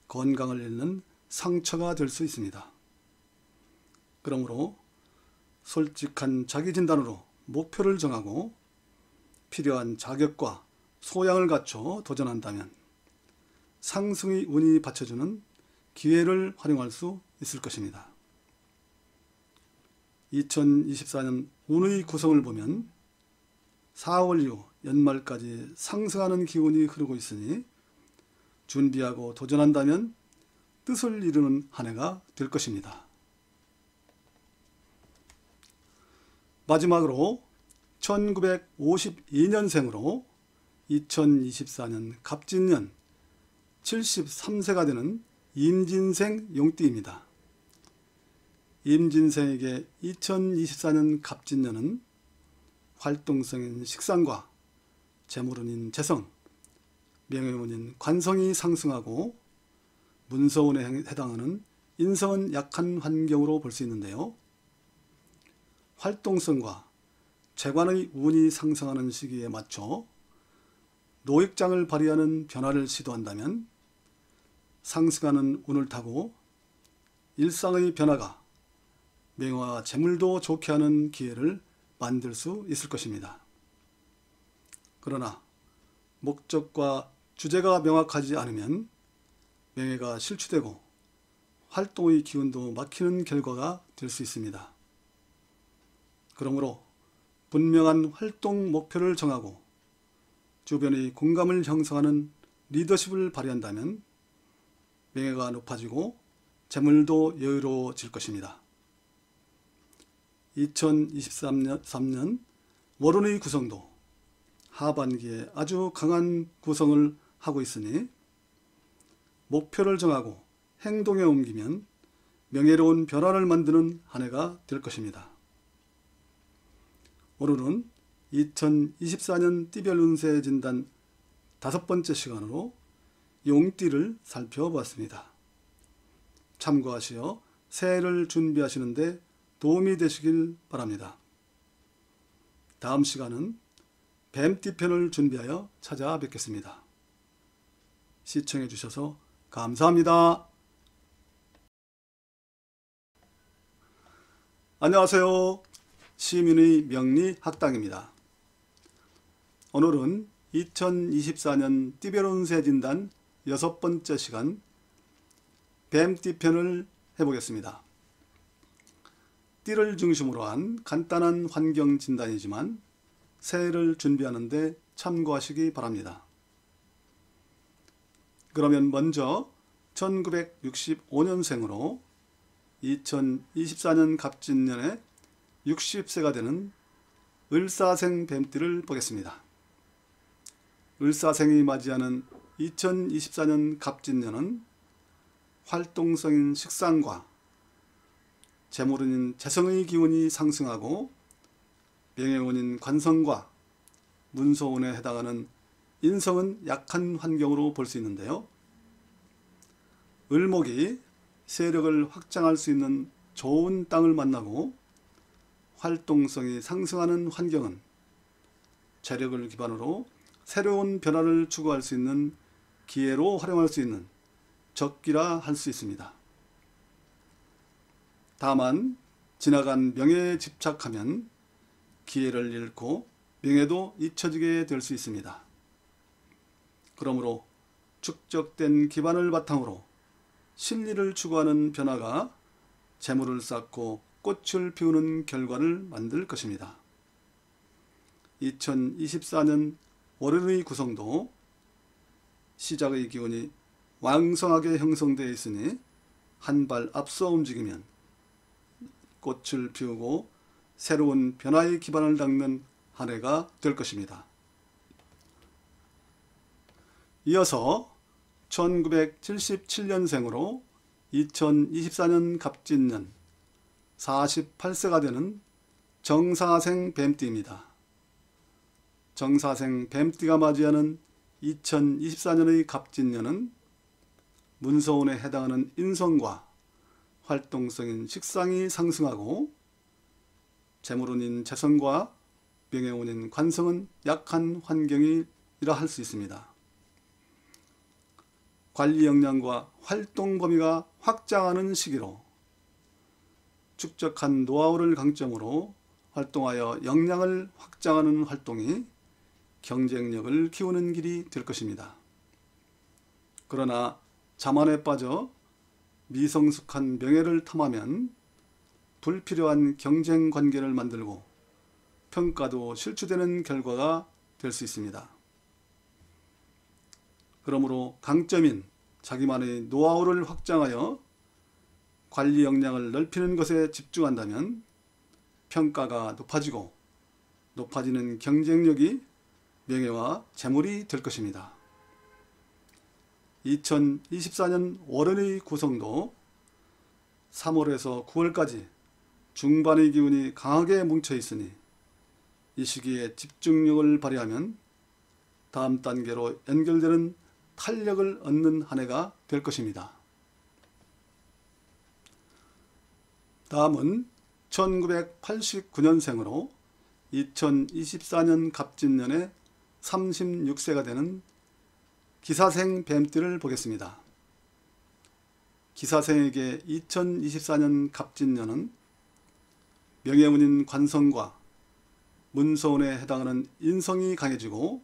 건강을 잃는 상처가 될 수 있습니다. 그러므로 솔직한 자기 진단으로 목표를 정하고 필요한 자격과 소양을 갖춰 도전한다면 상승의 운이 받쳐주는 기회를 활용할 수 있을 것입니다. 2024년 운의 구성을 보면 4월 이후 연말까지 상승하는 기운이 흐르고 있으니 준비하고 도전한다면 뜻을 이루는 한 해가 될 것입니다. 마지막으로 1952년생으로 2024년 갑진년 73세가 되는 임진생 용띠입니다. 임진생에게 2024년 갑진년은 활동성인 식상과 재물운인 재성, 명예운인 관성이 상승하고 문서운에 해당하는 인성은 약한 환경으로 볼 수 있는데요. 활동성과 재관의 운이 상승하는 시기에 맞춰 노획장을 발휘하는 변화를 시도한다면 상승하는 운을 타고 일상의 변화가 명예와 재물도 좋게 하는 기회를 만들 수 있을 것입니다. 그러나 목적과 주제가 명확하지 않으면 명예가 실추되고 활동의 기운도 막히는 결과가 될 수 있습니다. 그러므로 분명한 활동 목표를 정하고 주변의 공감을 형성하는 리더십을 발휘한다면 명예가 높아지고 재물도 여유로워질 것입니다. 2023년 월운의 구성도 하반기에 아주 강한 구성을 하고 있으니 목표를 정하고 행동에 옮기면 명예로운 변화를 만드는 한 해가 될 것입니다. 오늘은 2024년 띠별 운세 진단 5번째 시간으로 용띠를 살펴보았습니다. 참고하시어 새해를 준비하시는 데 도움이 되시길 바랍니다. 다음 시간은 뱀띠 편을 준비하여 찾아뵙겠습니다. 시청해 주셔서 감사합니다. 안녕하세요. 시민의 명리학당입니다. 오늘은 2024년 띠별 운세 진단 6번째 시간 뱀띠 편을 해보겠습니다. 띠를 중심으로 한 간단한 환경 진단이지만 새해를 준비하는 데 참고하시기 바랍니다. 그러면 먼저 1965년생으로 2024년 갑진년에 60세가 되는 을사생 뱀띠를 보겠습니다. 을사생이 맞이하는 2024년 갑진년은 활동성인 식상과 재물운인 재성의 기운이 상승하고 명예운인 관성과 문서운에 해당하는 인성은 약한 환경으로 볼 수 있는데요. 을목이 세력을 확장할 수 있는 좋은 땅을 만나고 활동성이 상승하는 환경은 재력을 기반으로 새로운 변화를 추구할 수 있는 기회로 활용할 수 있는 적기라 할 수 있습니다. 다만 지나간 명예에 집착하면 기회를 잃고 명예도 잊혀지게 될 수 있습니다. 그러므로 축적된 기반을 바탕으로 실리를 추구하는 변화가 재물을 쌓고 꽃을 피우는 결과를 만들 것입니다. 2024년 월요일의 구성도 시작의 기운이 왕성하게 형성되어 있으니 한 발 앞서 움직이면 꽃을 피우고 새로운 변화의 기반을 닦는 한 해가 될 것입니다. 이어서 1977년생으로 2024년 갑진년 48세가 되는 정사생 뱀띠입니다. 정사생 뱀띠가 맞이하는 2024년의 갑진년은 문서운에 해당하는 인성과 활동성인 식상이 상승하고 재물운인 재성과 명예운인 관성은 약한 환경이라 할 수 있습니다. 관리 역량과 활동 범위가 확장하는 시기로 축적한 노하우를 강점으로 활동하여 역량을 확장하는 활동이 경쟁력을 키우는 길이 될 것입니다. 그러나 자만에 빠져 미성숙한 명예를 탐하면 불필요한 경쟁 관계를 만들고 평가도 실추되는 결과가 될 수 있습니다. 그러므로 강점인 자기만의 노하우를 확장하여 관리 역량을 넓히는 것에 집중한다면 평가가 높아지고 높아지는 경쟁력이 명예와 재물이 될 것입니다. 2024년 월연의 구성도 3월에서 9월까지 중반의 기운이 강하게 뭉쳐 있으니 이 시기에 집중력을 발휘하면 다음 단계로 연결되는 탄력을 얻는 한 해가 될 것입니다. 다음은 1989년생으로 2024년 갑진년에 36세가 되는 기사생 뱀띠를 보겠습니다. 기사생에게 2024년 갑진년은 명예운인 관성과 문서운에 해당하는 인성이 강해지고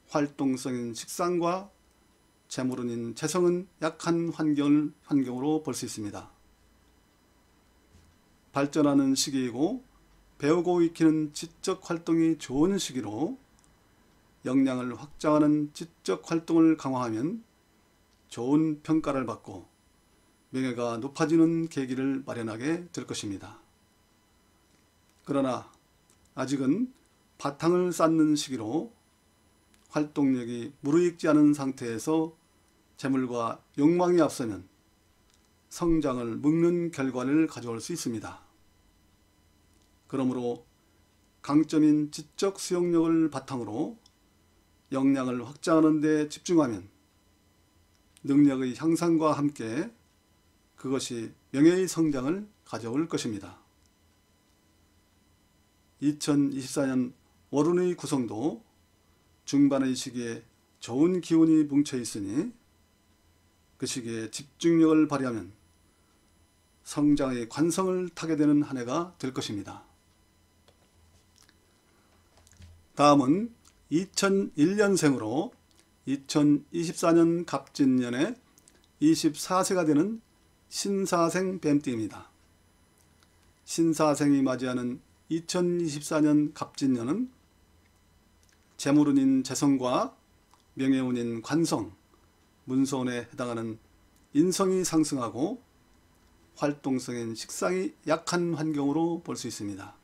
활동성인 식상과 재물운인 재성은 약한 환경으로 볼 수 있습니다. 발전하는 시기이고 배우고 익히는 지적 활동이 좋은 시기로 역량을 확장하는 지적 활동을 강화하면 좋은 평가를 받고 명예가 높아지는 계기를 마련하게 될 것입니다. 그러나 아직은 바탕을 쌓는 시기로 활동력이 무르익지 않은 상태에서 재물과 욕망이 앞서면 성장을 묶는 결과를 가져올 수 있습니다. 그러므로 강점인 지적 수용력을 바탕으로 역량을 확장하는 데 집중하면 능력의 향상과 함께 그것이 명예의 성장을 가져올 것입니다. 2024년 월운의 구성도 중반의 시기에 좋은 기운이 뭉쳐 있으니 그 시기에 집중력을 발휘하면 성장의 관성을 타게 되는 한 해가 될 것입니다. 다음은 2001년생으로 2024년 갑진년에 24세가 되는 신사생 뱀띠입니다. 신사생이 맞이하는 2024년 갑진년은 재물운인 재성과 명예운인 관성, 문서운에 해당하는 인성이 상승하고 활동성인 식상이 약한 환경으로 볼 수 있습니다.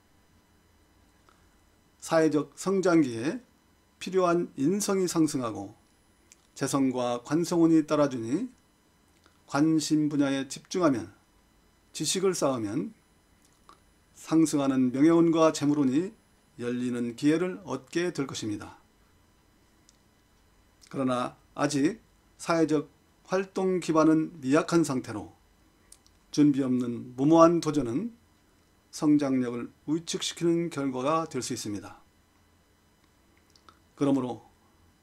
사회적 성장기에 필요한 인성이 상승하고 재성과 관성운이 따라주니 관심 분야에 집중하면 지식을 쌓으면 상승하는 명예운과 재물운이 열리는 기회를 얻게 될 것입니다. 그러나 아직 사회적 활동 기반은 미약한 상태로 준비 없는 무모한 도전은 성장력을 위축시키는 결과가 될 수 있습니다. 그러므로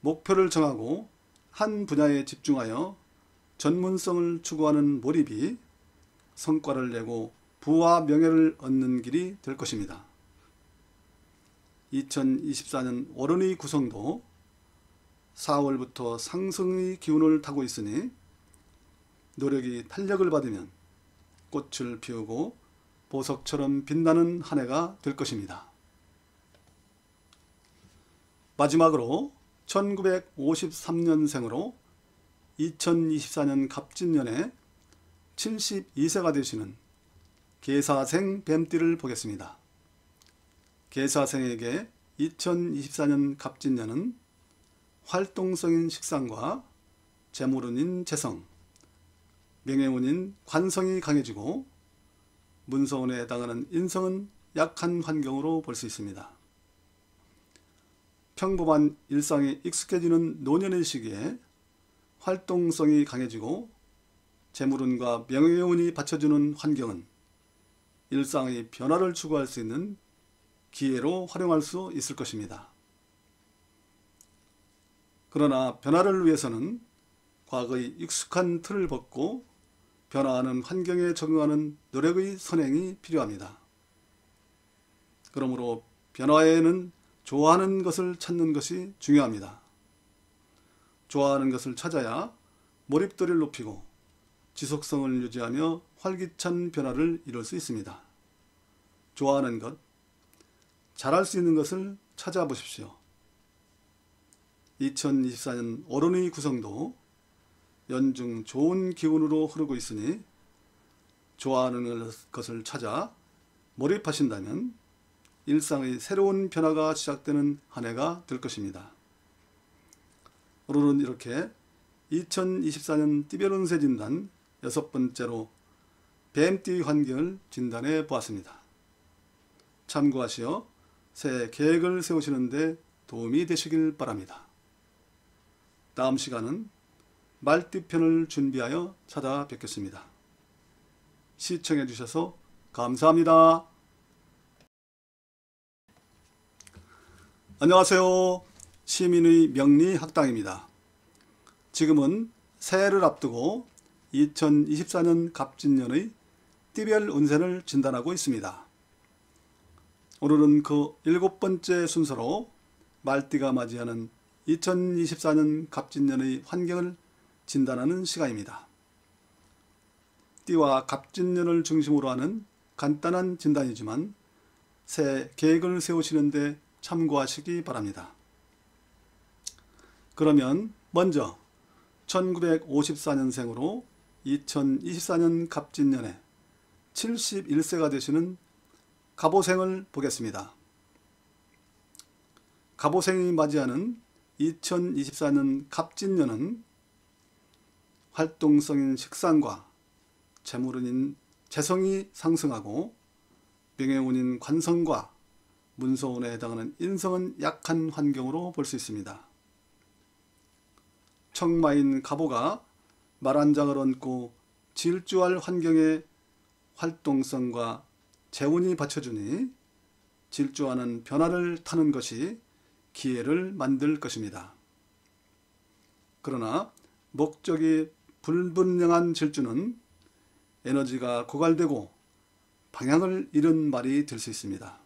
목표를 정하고 한 분야에 집중하여 전문성을 추구하는 몰입이 성과를 내고 부와 명예를 얻는 길이 될 것입니다. 2024년 월운의 구성도 4월부터 상승의 기운을 타고 있으니 노력이 탄력을 받으면 꽃을 피우고 보석처럼 빛나는 한 해가 될 것입니다. 마지막으로 1953년생으로 2024년 갑진년에 72세가 되시는 계사생 뱀띠를 보겠습니다. 계사생에게 2024년 갑진년은 활동성인 식상과 재물운인 재성, 명예운인 관성이 강해지고 문서운에 해당하는 인성은 약한 환경으로 볼 수 있습니다. 평범한 일상에 익숙해지는 노년의 시기에 활동성이 강해지고 재물운과 명예운이 받쳐주는 환경은 일상의 변화를 추구할 수 있는 기회로 활용할 수 있을 것입니다. 그러나 변화를 위해서는 과거의 익숙한 틀을 벗고 변화하는 환경에 적응하는 노력의 선행이 필요합니다. 그러므로 변화에는 좋아하는 것을 찾는 것이 중요합니다. 좋아하는 것을 찾아야 몰입도를 높이고 지속성을 유지하며 활기찬 변화를 이룰 수 있습니다. 좋아하는 것, 잘할 수 있는 것을 찾아보십시오. 2024년 월운의 구성도 연중 좋은 기운으로 흐르고 있으니 좋아하는 것을 찾아 몰입하신다면 일상의 새로운 변화가 시작되는 한 해가 될 것입니다. 오늘은 이렇게 2024년 띠별 운세 진단 6번째로 뱀띠 환경을 진단해 보았습니다. 참고하시어 새해 계획을 세우시는 데 도움이 되시길 바랍니다. 다음 시간은 말띠편을 준비하여 찾아뵙겠습니다. 시청해 주셔서 감사합니다. 안녕하세요. 시민의 명리학당입니다. 지금은 새해를 앞두고 2024년 갑진년의 띠별 운세를 진단하고 있습니다. 오늘은 그 7번째 순서로 말띠가 맞이하는 2024년 갑진년의 환경을 진단하는 시간입니다. 띠와 갑진년을 중심으로 하는 간단한 진단이지만 새해 계획을 세우시는데 참고하시기 바랍니다. 그러면 먼저 1954년생으로 2024년 갑진년에 71세가 되시는 갑오생을 보겠습니다. 갑오생이 맞이하는 2024년 갑진년은 활동성인 식상과 재물운인 재성이 상승하고 명예운인 관성과 문서운에 해당하는 인성은 약한 환경으로 볼 수 있습니다. 청마인 갑오가 말 한 장을 얹고 질주할 환경에 활동성과 재운이 받쳐주니 질주하는 변화를 타는 것이 기회를 만들 것입니다. 그러나 목적이 불분명한 질주는 에너지가 고갈되고 방향을 잃은 말이 될 수 있습니다.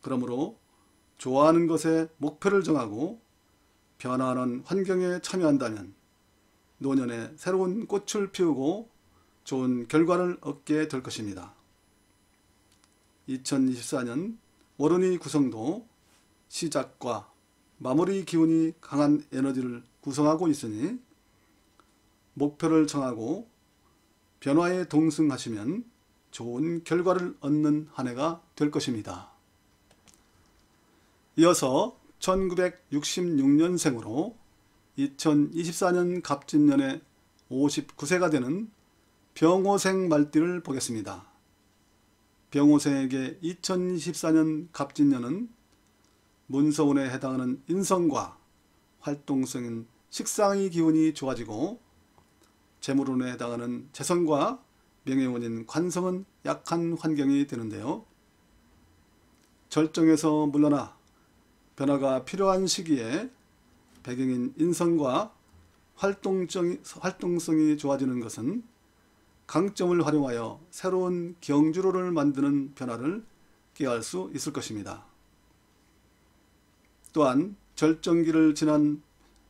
그러므로 좋아하는 것에 목표를 정하고 변화하는 환경에 참여한다면 노년에 새로운 꽃을 피우고 좋은 결과를 얻게 될 것입니다. 2024년 월운의 구성도 시작과 마무리 기운이 강한 에너지를 구성하고 있으니 목표를 정하고 변화에 동승하시면 좋은 결과를 얻는 한 해가 될 것입니다. 이어서 1966년생으로 2024년 갑진년에 59세가 되는 병호생 말띠를 보겠습니다. 병호생에게 2024년 갑진년은 문서운에 해당하는 인성과 활동성인 식상의 기운이 좋아지고 재물운에 해당하는 재성과 명예운인 관성은 약한 환경이 되는데요. 절정에서 물러나 변화가 필요한 시기에 배경인 인성과 활동성이 좋아지는 것은 강점을 활용하여 새로운 경주로를 만드는 변화를 꾀할 수 있을 것입니다. 또한 절정기를 지난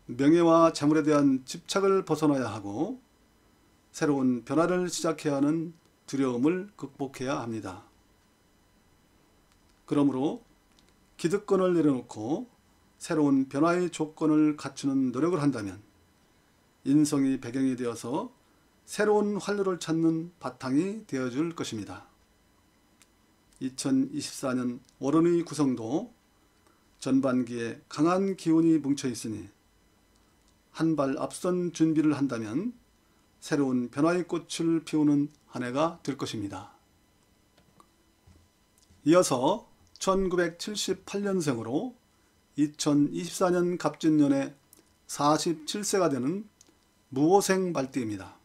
명예와 재물에 대한 집착을 벗어나야 하고 새로운 변화를 시작해야 하는 두려움을 극복해야 합니다. 그러므로 기득권을 내려놓고 새로운 변화의 조건을 갖추는 노력을 한다면 인성이 배경이 되어서 새로운 활로를 찾는 바탕이 되어줄 것입니다. 2024년 월운의 구성도 전반기에 강한 기운이 뭉쳐 있으니 한 발 앞선 준비를 한다면 새로운 변화의 꽃을 피우는 한 해가 될 것입니다. 이어서 1978년생으로 2024년 갑진년에 47세가 되는 무호생 말띠입니다.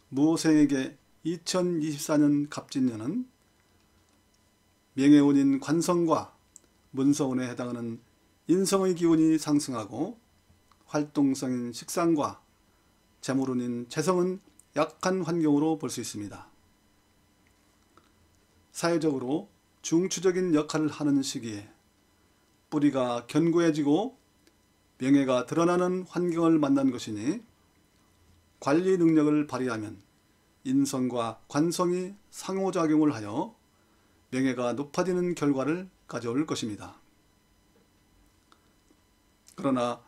무호생에게 2024년 갑진년은 명예운인 관성과 문서운에 해당하는 인성의 기운이 상승하고 활동성인 식상과 재물운인 재성은 약한 환경으로 볼 수 있습니다. 사회적으로 중추적인 역할을 하는 시기에 뿌리가 견고해지고 명예가 드러나는 환경을 만난 것이니 관리 능력을 발휘하면 인성과 관성이 상호작용을 하여 명예가 높아지는 결과를 가져올 것입니다. 그러나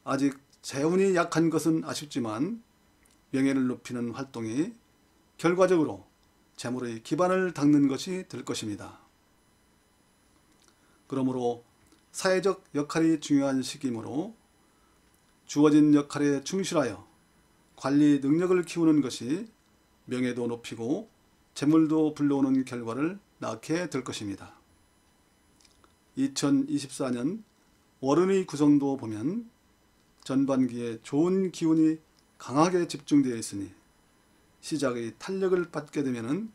아직 재운이 약한 것은 아쉽지만 명예를 높이는 활동이 결과적으로 재물의 기반을 닦는 것이 될 것입니다. 그러므로 사회적 역할이 중요한 시기이므로 주어진 역할에 충실하여 관리 능력을 키우는 것이 명예도 높이고 재물도 불러오는 결과를 낳게 될 것입니다. 2024년 월운의 구성도 보면 전반기에 좋은 기운이 강하게 집중되어 있으니 시작의 탄력을 받게 되면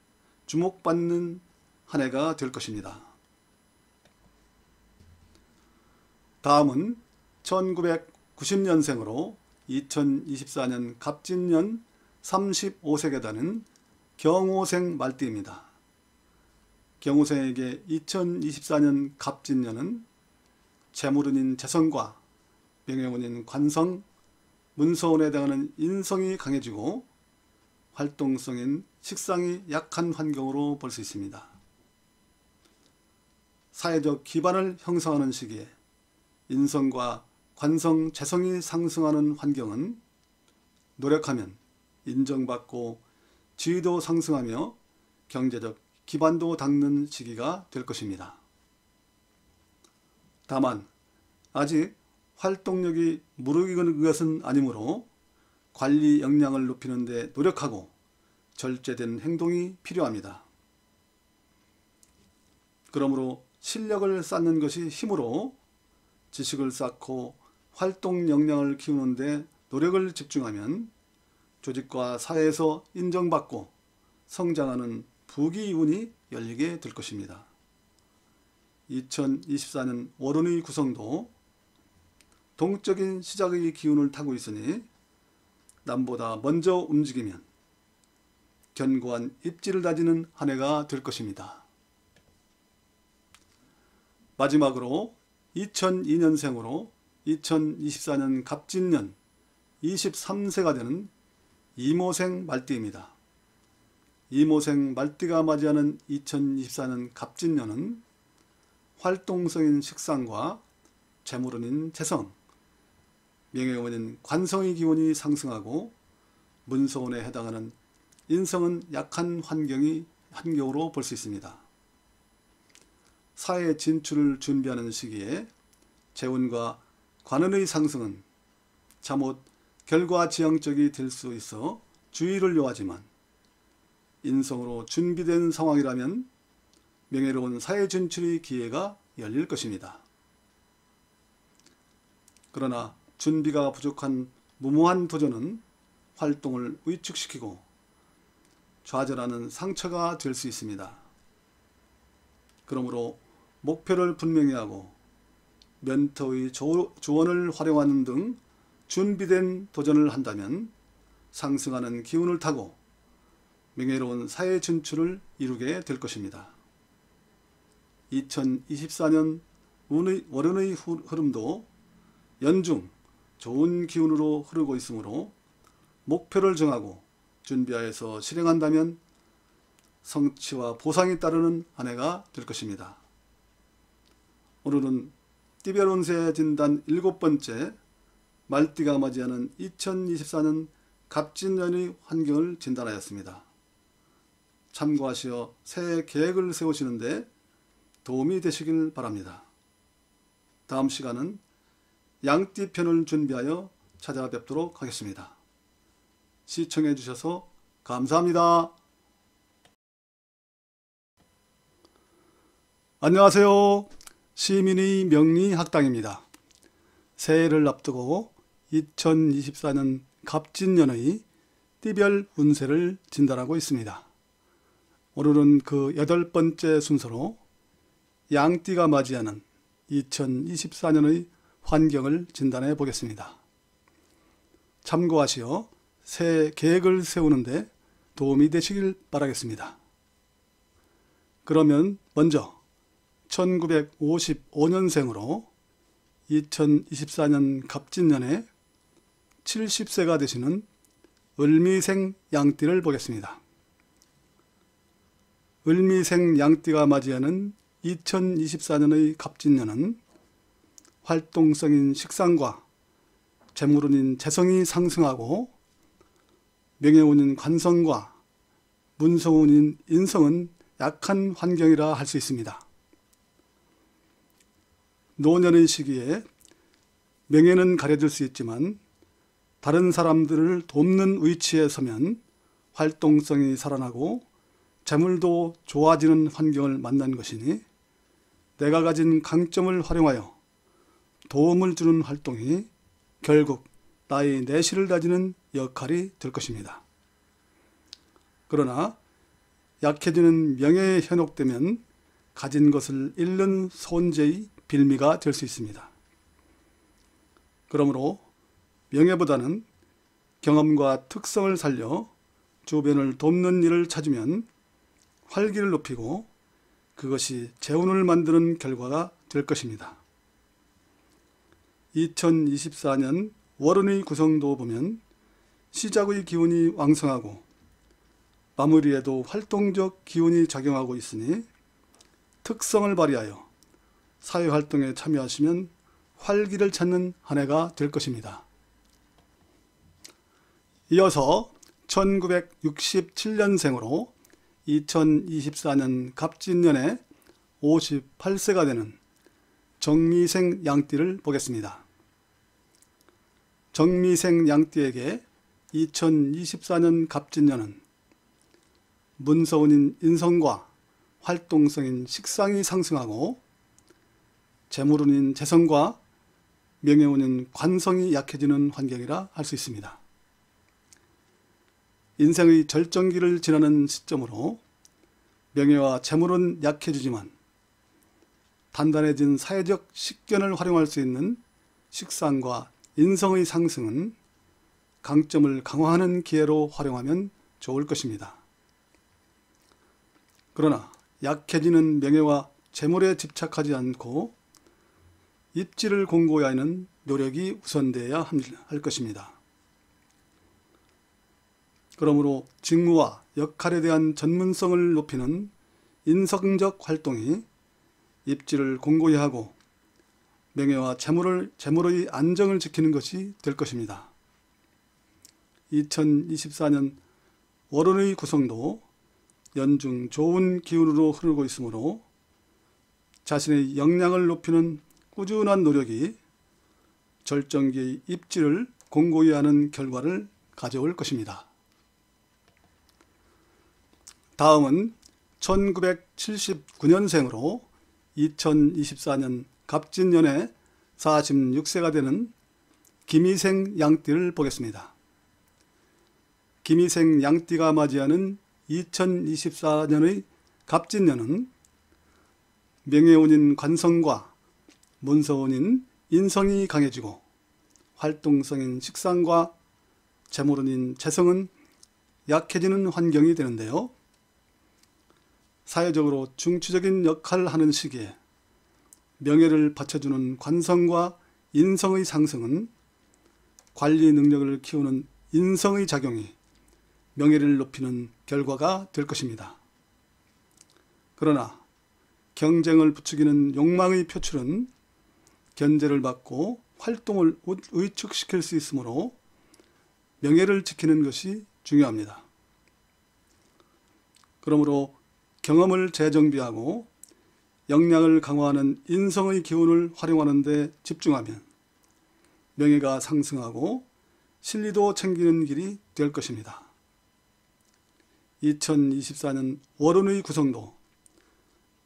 주목받는 한 해가 될 것입니다. 다음은 1990년생으로 2024년 갑진년 35세가 되는 경호생 말띠입니다. 경호생에게 2024년 갑진년은 재물운인 재성과 명예운인 관성, 문서운에 해당하는 인성이 강해지고 활동성인 식상이 약한 환경으로 볼 수 있습니다. 사회적 기반을 형성하는 시기에 인성과 관성, 재성이 상승하는 환경은 노력하면 인정받고 지위도 상승하며 경제적 기반도 닦는 시기가 될 것입니다. 다만 아직 활동력이 무르익은 것은 아니므로 관리 역량을 높이는 데 노력하고 절제된 행동이 필요합니다. 그러므로 실력을 쌓는 것이 힘으로 지식을 쌓고 활동 역량을 키우는 데 노력을 집중하면 조직과 사회에서 인정받고 성장하는 부귀운이 열리게 될 것입니다. 2024년 월운의 구성도 동적인 시작의 기운을 타고 있으니 남보다 먼저 움직이면 견고한 입지를 다지는 한 해가 될 것입니다. 마지막으로 2002년생으로 2024년 갑진년 23세가 되는 이모생 말띠입니다. 이모생 말띠가 맞이하는 2024년 갑진년은 활동성인 식상과 재물운인 재성, 명예원인 관성의 기운이 상승하고 문서운에 해당하는 인성은 약한 환경으로 볼 수 있습니다. 사회 진출을 준비하는 시기에 재운과 관운의 상승은 잠옷 결과지향적이 될 수 있어 주의를 요하지만 인성으로 준비된 상황이라면 명예로운 사회 진출의 기회가 열릴 것입니다. 그러나 준비가 부족한 무모한 도전은 활동을 위축시키고 좌절하는 상처가 될 수 있습니다. 그러므로 목표를 분명히 하고 멘토의 조언을 활용하는 등 준비된 도전을 한다면 상승하는 기운을 타고 명예로운 사회 진출을 이루게 될 것입니다. 2024년 월운의 흐름도 연중 좋은 기운으로 흐르고 있으므로 목표를 정하고 준비하여서 실행한다면 성취와 보상이 따르는 한 해가 될 것입니다. 오늘은 띠별 운세 진단 7번째 말띠가 맞이하는 2024년 갑진년의 환경을 진단하였습니다. 참고하시어 새해 계획을 세우시는데 도움이 되시길 바랍니다. 다음 시간은 양띠 편을 준비하여 찾아뵙도록 하겠습니다. 시청해 주셔서 감사합니다. 안녕하세요. 시민의 명리학당입니다. 새해를 앞두고 2024년 갑진년의 띠별 운세를 진단하고 있습니다. 오늘은 그 8번째 순서로 양띠가 맞이하는 2024년의 환경을 진단해 보겠습니다. 참고하시어 새해 계획을 세우는데 도움이 되시길 바라겠습니다. 그러면 먼저 1955년생으로 2024년 갑진년에 70세가 되시는 을미생 양띠를 보겠습니다. 을미생 양띠가 맞이하는 2024년의 갑진년은 활동성인 식상과 재물운인 재성이 상승하고 명예운인 관성과 문성운인 인성은 약한 환경이라 할 수 있습니다. 노년의 시기에 명예는 가려질 수 있지만 다른 사람들을 돕는 위치에 서면 활동성이 살아나고 재물도 좋아지는 환경을 만난 것이니 내가 가진 강점을 활용하여 도움을 주는 활동이 결국 나의 내실을 다지는 역할이 될 것입니다. 그러나 약해지는 명예에 현혹되면 가진 것을 잃는 손재의 빌미가 될 수 있습니다. 그러므로 명예보다는 경험과 특성을 살려 주변을 돕는 일을 찾으면 활기를 높이고 그것이 재운을 만드는 결과가 될 것입니다. 2024년 월운의 구성도 보면 시작의 기운이 왕성하고 마무리에도 활동적 기운이 작용하고 있으니 특성을 발휘하여 사회활동에 참여하시면 활기를 찾는 한 해가 될 것입니다. 이어서 1967년생으로 2024년 갑진년에 58세가 되는 정미생 양띠를 보겠습니다. 정미생 양띠에게 2024년 갑진년은 문서운인 인성과 활동성인 식상이 상승하고 재물운인 재성과 명예운인 관성이 약해지는 환경이라 할 수 있습니다. 인생의 절정기를 지나는 시점으로 명예와 재물은 약해지지만 단단해진 사회적 식견을 활용할 수 있는 식상과 인성의 상승은 강점을 강화하는 기회로 활용하면 좋을 것입니다. 그러나 약해지는 명예와 재물에 집착하지 않고 입지를 공고히 하는 노력이 우선되어야 할 것입니다. 그러므로 직무와 역할에 대한 전문성을 높이는 인성적 활동이 입지를 공고히 하고 명예와 재물의 안정을 지키는 것이 될 것입니다. 2024년 월운의 구성도 연중 좋은 기운으로 흐르고 있으므로 자신의 역량을 높이는 꾸준한 노력이 절정기의 입지를 공고히 하는 결과를 가져올 것입니다. 다음은 1979년생으로 2024년 갑진년에 46세가 되는 김희생 양띠를 보겠습니다. 김희생 양띠가 맞이하는 2024년의 갑진년은 명예운인 관성과 문서운인 인성이 강해지고 활동성인 식상과 재물운인 재성은 약해지는 환경이 되는데요. 사회적으로 중추적인 역할을 하는 시기에 명예를 받쳐주는 관성과 인성의 상승은 관리 능력을 키우는 인성의 작용이 명예를 높이는 결과가 될 것입니다. 그러나 경쟁을 부추기는 욕망의 표출은 견제를 받고 활동을 위축시킬 수 있으므로 명예를 지키는 것이 중요합니다. 그러므로 경험을 재정비하고 역량을 강화하는 인성의 기운을 활용하는 데 집중하면 명예가 상승하고 신리도 챙기는 길이 될 것입니다. 2024년 월운의 구성도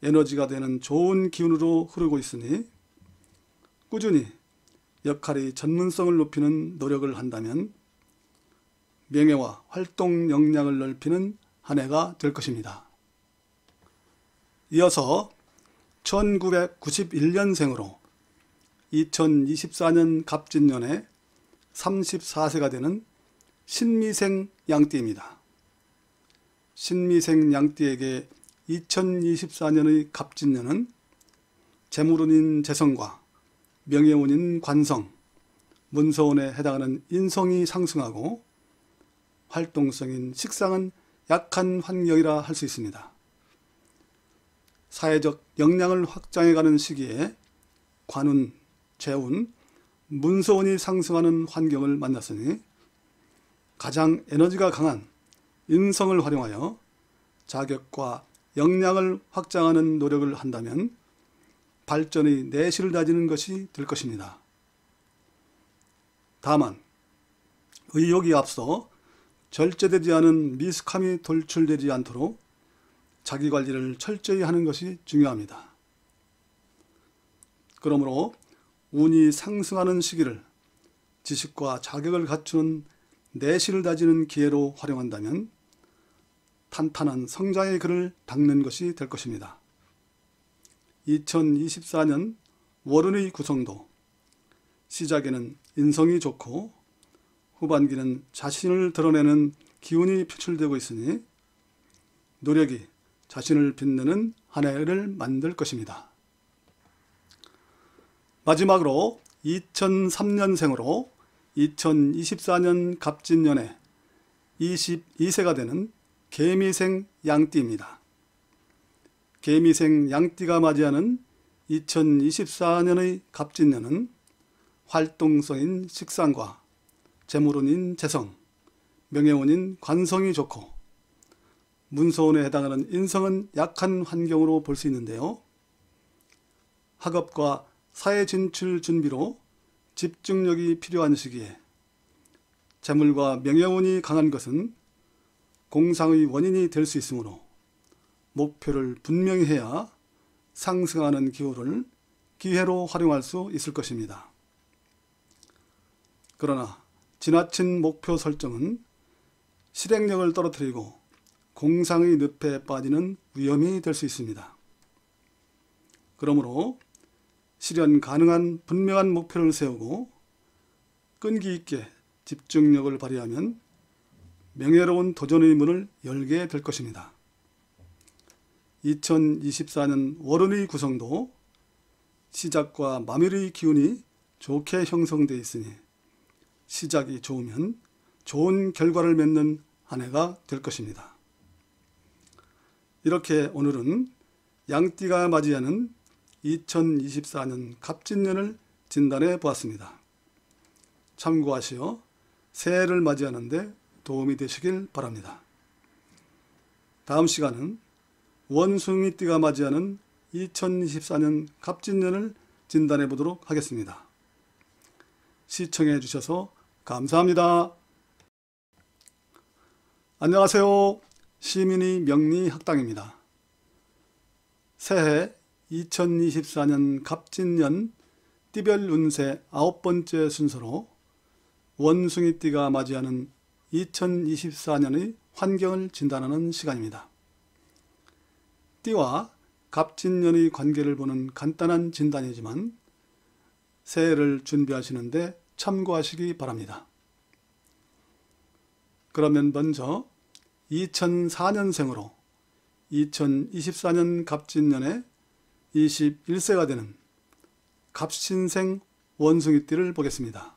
에너지가 되는 좋은 기운으로 흐르고 있으니 꾸준히 역할의 전문성을 높이는 노력을 한다면 명예와 활동 역량을 넓히는 한 해가 될 것입니다. 이어서 1991년생으로 2024년 갑진년에 34세가 되는 신미생 양띠입니다. 신미생 양띠에게 2024년의 갑진년은 재물운인 재성과 명예운인 관성, 문서운에 해당하는 인성이 상승하고 활동성인 식상은 약한 환경이라 할 수 있습니다. 사회적 역량을 확장해가는 시기에 관운, 재운, 문서운이 상승하는 환경을 만났으니 가장 에너지가 강한 인성을 활용하여 자격과 역량을 확장하는 노력을 한다면 발전의 내실을 다지는 것이 될 것입니다. 다만 의욕이 앞서 절제되지 않은 미숙함이 돌출되지 않도록 자기관리를 철저히 하는 것이 중요합니다. 그러므로 운이 상승하는 시기를 지식과 자격을 갖추는 내실을 다지는 기회로 활용한다면 탄탄한 성장의 글을 닦는 것이 될 것입니다. 2024년 월운의 구성도 시작에는 인성이 좋고 후반기는 자신을 드러내는 기운이 표출되고 있으니 노력이 자신을 빛내는 한 해를 만들 것입니다. 마지막으로 2003년생으로 2024년 갑진년에 22세가 되는 개미생 양띠입니다. 개미생 양띠가 맞이하는 2024년의 갑진년은 활동성인 식상과 재물운인 재성, 명예운인 관성이 좋고 문서운에 해당하는 인성은 약한 환경으로 볼 수 있는데요. 학업과 사회 진출 준비로 집중력이 필요한 시기에 재물과 명예운이 강한 것은 공상의 원인이 될 수 있으므로 목표를 분명히 해야 상승하는 기회로 활용할 수 있을 것입니다. 그러나 지나친 목표 설정은 실행력을 떨어뜨리고 공상의 늪에 빠지는 위험이 될 수 있습니다. 그러므로 실현 가능한 분명한 목표를 세우고 끈기 있게 집중력을 발휘하면 명예로운 도전의 문을 열게 될 것입니다. 2024년 월운의 구성도 시작과 마무리의 기운이 좋게 형성되어 있으니 시작이 좋으면 좋은 결과를 맺는 한 해가 될 것입니다. 이렇게 오늘은 양띠가 맞이하는 2024년 갑진년을 진단해 보았습니다. 참고하시어 새해를 맞이하는 데 도움이 되시길 바랍니다. 다음 시간은 원숭이띠가 맞이하는 2024년 갑진년을 진단해 보도록 하겠습니다. 시청해 주셔서 감사합니다. 안녕하세요. 시민의 명리학당입니다. 새해 2024년 갑진년 띠별 운세 9번째 순서로 원숭이띠가 맞이하는 2024년의 환경을 진단하는 시간입니다. 띠와 갑진년의 관계를 보는 간단한 진단이지만 새해를 준비하시는데 참고하시기 바랍니다. 그러면 먼저 2004년생으로 2024년 갑진년에 21세가 되는 갑신생 원숭이띠를 보겠습니다.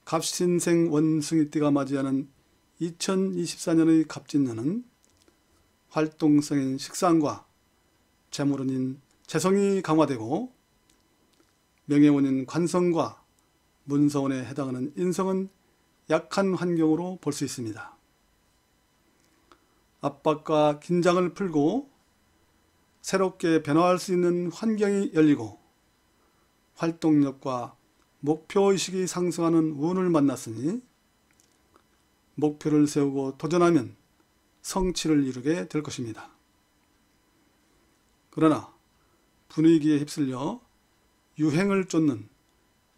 갑신생 원숭이띠가 맞이하는 2024년의 갑진년은 활동성인 식상과 재물운인 재성이 강화되고 명예운인 관성과 문서운에 해당하는 인성은 약한 환경으로 볼 수 있습니다. 압박과 긴장을 풀고 새롭게 변화할 수 있는 환경이 열리고 활동력과 목표의식이 상승하는 운을 만났으니 목표를 세우고 도전하면 성취를 이루게 될 것입니다. 그러나 분위기에 휩쓸려 유행을 쫓는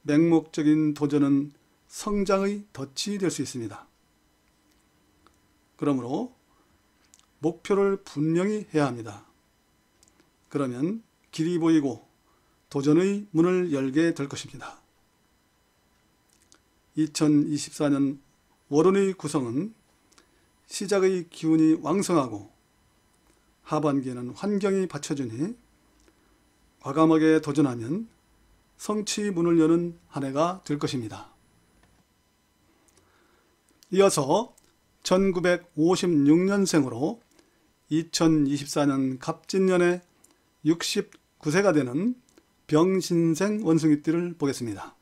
맹목적인 도전은 성장의 덫이 될 수 있습니다. 그러므로 목표를 분명히 해야 합니다. 그러면 길이 보이고 도전의 문을 열게 될 것입니다. 2024년 월운의 구성은 시작의 기운이 왕성하고 하반기에는 환경이 받쳐주니 과감하게 도전하면 성취 문을 여는 한 해가 될 것입니다. 이어서 1956년생으로 2024년 갑진년에 69세가 되는 병신생 원숭이띠를 보겠습니다.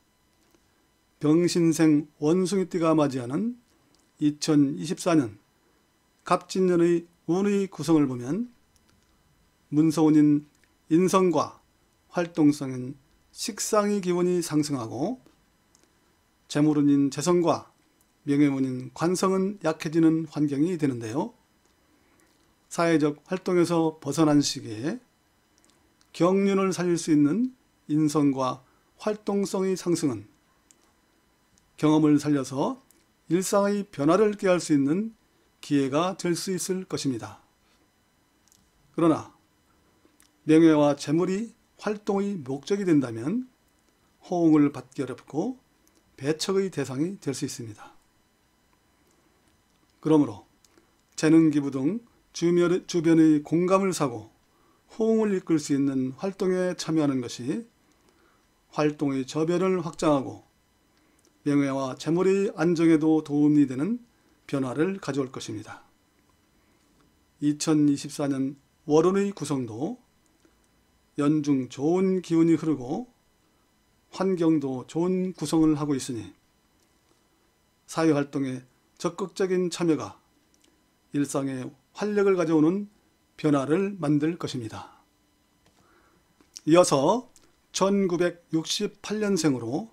병신생 원숭이띠가 맞이하는 2024년 갑진년의 운의 구성을 보면 문서운인 인성과 활동성인 식상의 기운이 상승하고 재물운인 재성과 명예운인 관성은 약해지는 환경이 되는데요. 사회적 활동에서 벗어난 시기에 경륜을 살릴 수 있는 인성과 활동성의 상승은 경험을 살려서 일상의 변화를 꾀할 수 있는 기회가 될 수 있을 것입니다. 그러나 명예와 재물이 활동의 목적이 된다면 호응을 받기 어렵고 배척의 대상이 될 수 있습니다. 그러므로 재능 기부 등 주변의 공감을 사고 호응을 이끌 수 있는 활동에 참여하는 것이 활동의 저변을 확장하고 명예와 재물의 안정에도 도움이 되는 변화를 가져올 것입니다. 2024년 월운의 구성도 연중 좋은 기운이 흐르고 환경도 좋은 구성을 하고 있으니 사회활동에 적극적인 참여가 일상에 활력을 가져오는 변화를 만들 것입니다. 이어서 1968년생으로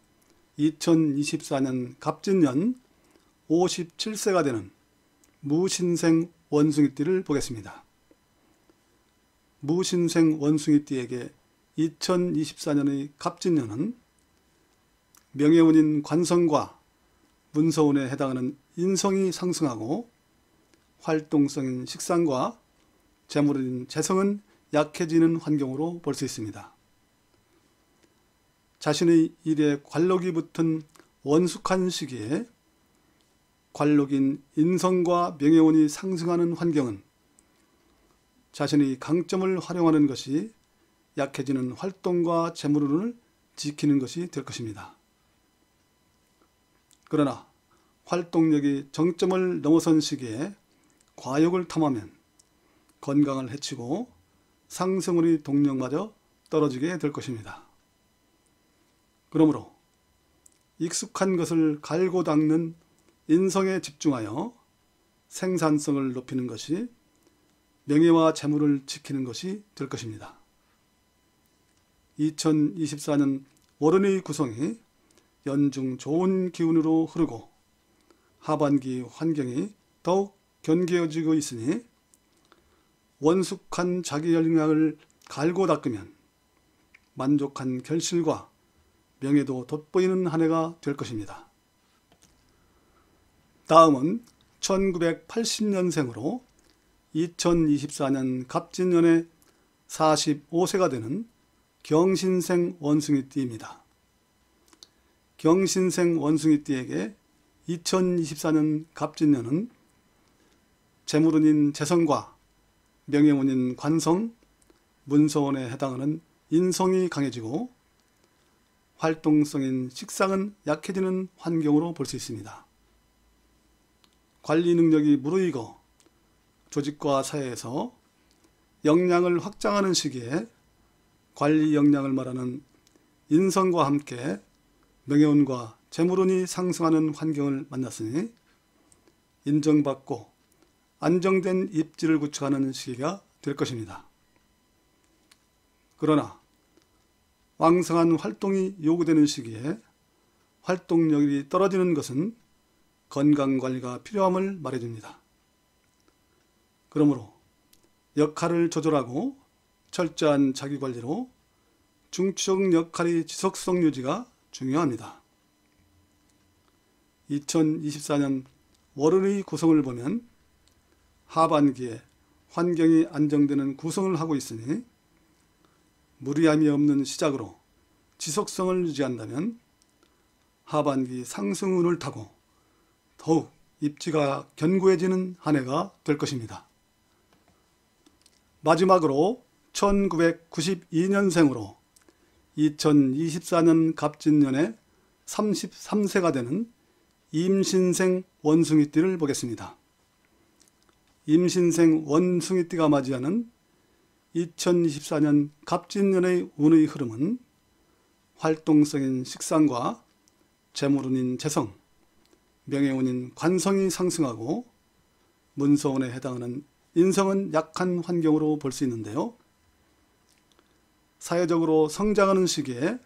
2024년 갑진년 57세가 되는 무신생 원숭이띠를 보겠습니다. 무신생 원숭이띠에게 2024년의 갑진년은 명예운인 관성과 문서운에 해당하는 인성이 상승하고 활동성인 식상과 재물운인 재성은 약해지는 환경으로 볼 수 있습니다. 자신의 일에 관록이 붙은 원숙한 시기에 관록인 인성과 명예운이 상승하는 환경은 자신의 강점을 활용하는 것이 약해지는 활동과 재물운을 지키는 것이 될 것입니다. 그러나 활동력이 정점을 넘어선 시기에 과욕을 탐하면 건강을 해치고 상승운의 동력마저 떨어지게 될 것입니다. 그러므로 익숙한 것을 갈고 닦는 인성에 집중하여 생산성을 높이는 것이 명예와 재물을 지키는 것이 될 것입니다. 2024년 월운의 구성이 연중 좋은 기운으로 흐르고 하반기 환경이 더욱 견고해지고 있으니 원숙한 자기 역량을 갈고 닦으면 만족한 결실과 명예도 돋보이는 한 해가 될 것입니다. 다음은 1980년생으로 2024년 갑진년에 45세가 되는 경신생 원숭이띠입니다. 경신생 원숭이띠에게 2024년 갑진년은 재물운인 재성과 명예운인 관성, 문서운에 해당하는 인성이 강해지고 활동성인 식상은 약해지는 환경으로 볼 수 있습니다. 관리 능력이 무르익어 조직과 사회에서 역량을 확장하는 시기에 관리 역량을 말하는 인성과 함께 명예운과 재물운이 상승하는 환경을 만났으니 인정받고 안정된 입지를 구축하는 시기가 될 것입니다. 그러나 왕성한 활동이 요구되는 시기에 활동력이 떨어지는 것은 건강관리가 필요함을 말해줍니다. 그러므로 역할을 조절하고 철저한 자기관리로 중추적 역할의 지속성 유지가 중요합니다. 2024년 월운의 구성을 보면 하반기에 환경이 안정되는 구성을 하고 있으니 무리함이 없는 시작으로 지속성을 유지한다면 하반기 상승운을 타고 더욱 입지가 견고해지는 한 해가 될 것입니다. 마지막으로 1992년생으로 2024년 갑진년에 33세가 되는 임신생 원숭이띠를 보겠습니다. 임신생 원숭이띠가 맞이하는 2024년 갑진년의 운의 흐름은 활동성인 식상과 재물운인 재성, 명예운인 관성이 상승하고 문서운에 해당하는 인성은 약한 환경으로 볼 수 있는데요. 사회적으로 성장하는 시기에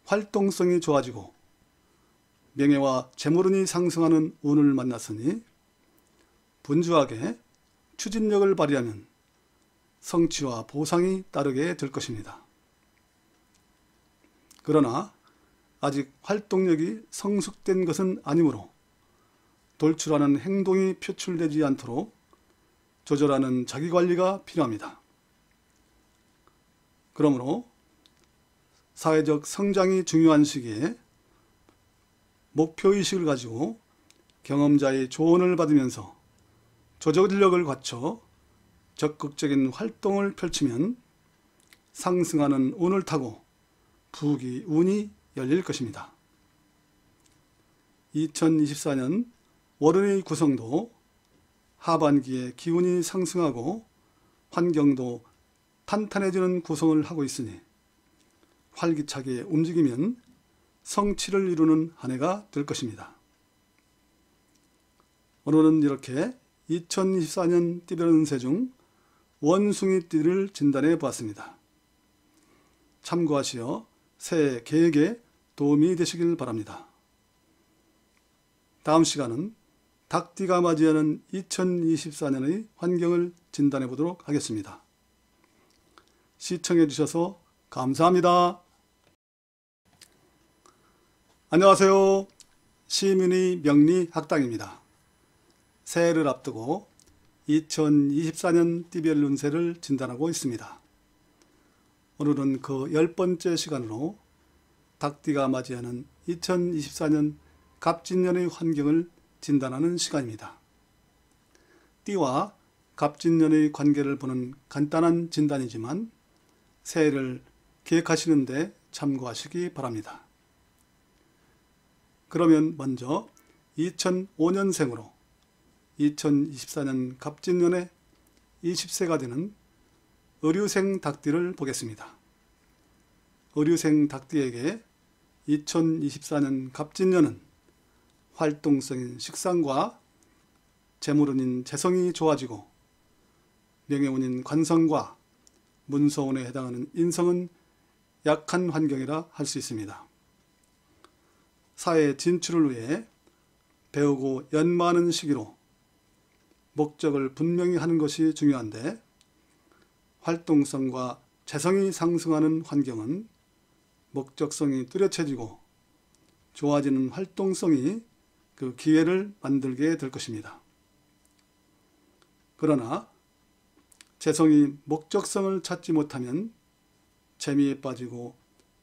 활동성이 좋아지고 명예와 재물운이 상승하는 운을 만났으니 분주하게 추진력을 발휘하면 성취와 보상이 따르게 될 것입니다. 그러나 아직 활동력이 성숙된 것은 아니므로 돌출하는 행동이 표출되지 않도록 조절하는 자기관리가 필요합니다. 그러므로 사회적 성장이 중요한 시기에 목표의식을 가지고 경험자의 조언을 받으면서 조절력을 갖춰 적극적인 활동을 펼치면 상승하는 운을 타고 부귀 운이 열릴 것입니다. 2024년 월운의 구성도 하반기에 기운이 상승하고 환경도 탄탄해지는 구성을 하고 있으니 활기차게 움직이면 성취를 이루는 한 해가 될 것입니다. 오늘은 이렇게 2024년 띠별 운세 중 원숭이띠를 진단해 보았습니다. 참고하시어 새해 계획에 도움이 되시길 바랍니다. 다음 시간은 닭띠가 맞이하는 2024년의 환경을 진단해 보도록 하겠습니다. 시청해 주셔서 감사합니다. 안녕하세요. 시민의 명리학당입니다. 새해를 앞두고 2024년 띠별 운세를 진단하고 있습니다. 오늘은 그 10번째 시간으로 닭띠가 맞이하는 2024년 갑진년의 환경을 진단하는 시간입니다. 띠와 갑진년의 관계를 보는 간단한 진단이지만 새해를 계획하시는 데 참고하시기 바랍니다. 그러면 먼저 2005년생으로 2024년 갑진년에 20세가 되는 의류생 닭띠를 보겠습니다. 의류생 닭띠에게 2024년 갑진년은 활동성인 식상과 재물운인 재성이 좋아지고 명예운인 관성과 문서운에 해당하는 인성은 약한 환경이라 할 수 있습니다. 사회 진출을 위해 배우고 연마하는 시기로 목적을 분명히 하는 것이 중요한데 활동성과 재성이 상승하는 환경은 목적성이 뚜렷해지고 좋아지는 활동성이 그 기회를 만들게 될 것입니다. 그러나 재성이 목적성을 찾지 못하면 재미에 빠지고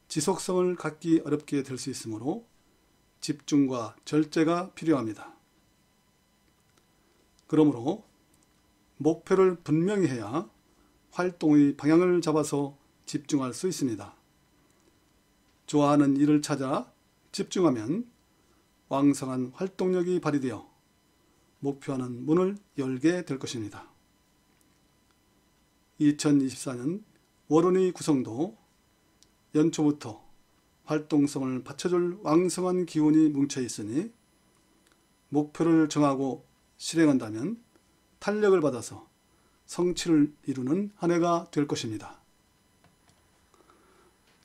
지속성을 갖기 어렵게 될 수 있으므로 집중과 절제가 필요합니다. 그러므로 목표를 분명히 해야 활동의 방향을 잡아서 집중할 수 있습니다. 좋아하는 일을 찾아 집중하면 왕성한 활동력이 발휘되어 목표하는 문을 열게 될 것입니다. 2024년 월운의 구성도 연초부터 활동성을 받쳐줄 왕성한 기운이 뭉쳐 있으니 목표를 정하고 실행한다면 탄력을 받아서 성취를 이루는 한 해가 될 것입니다.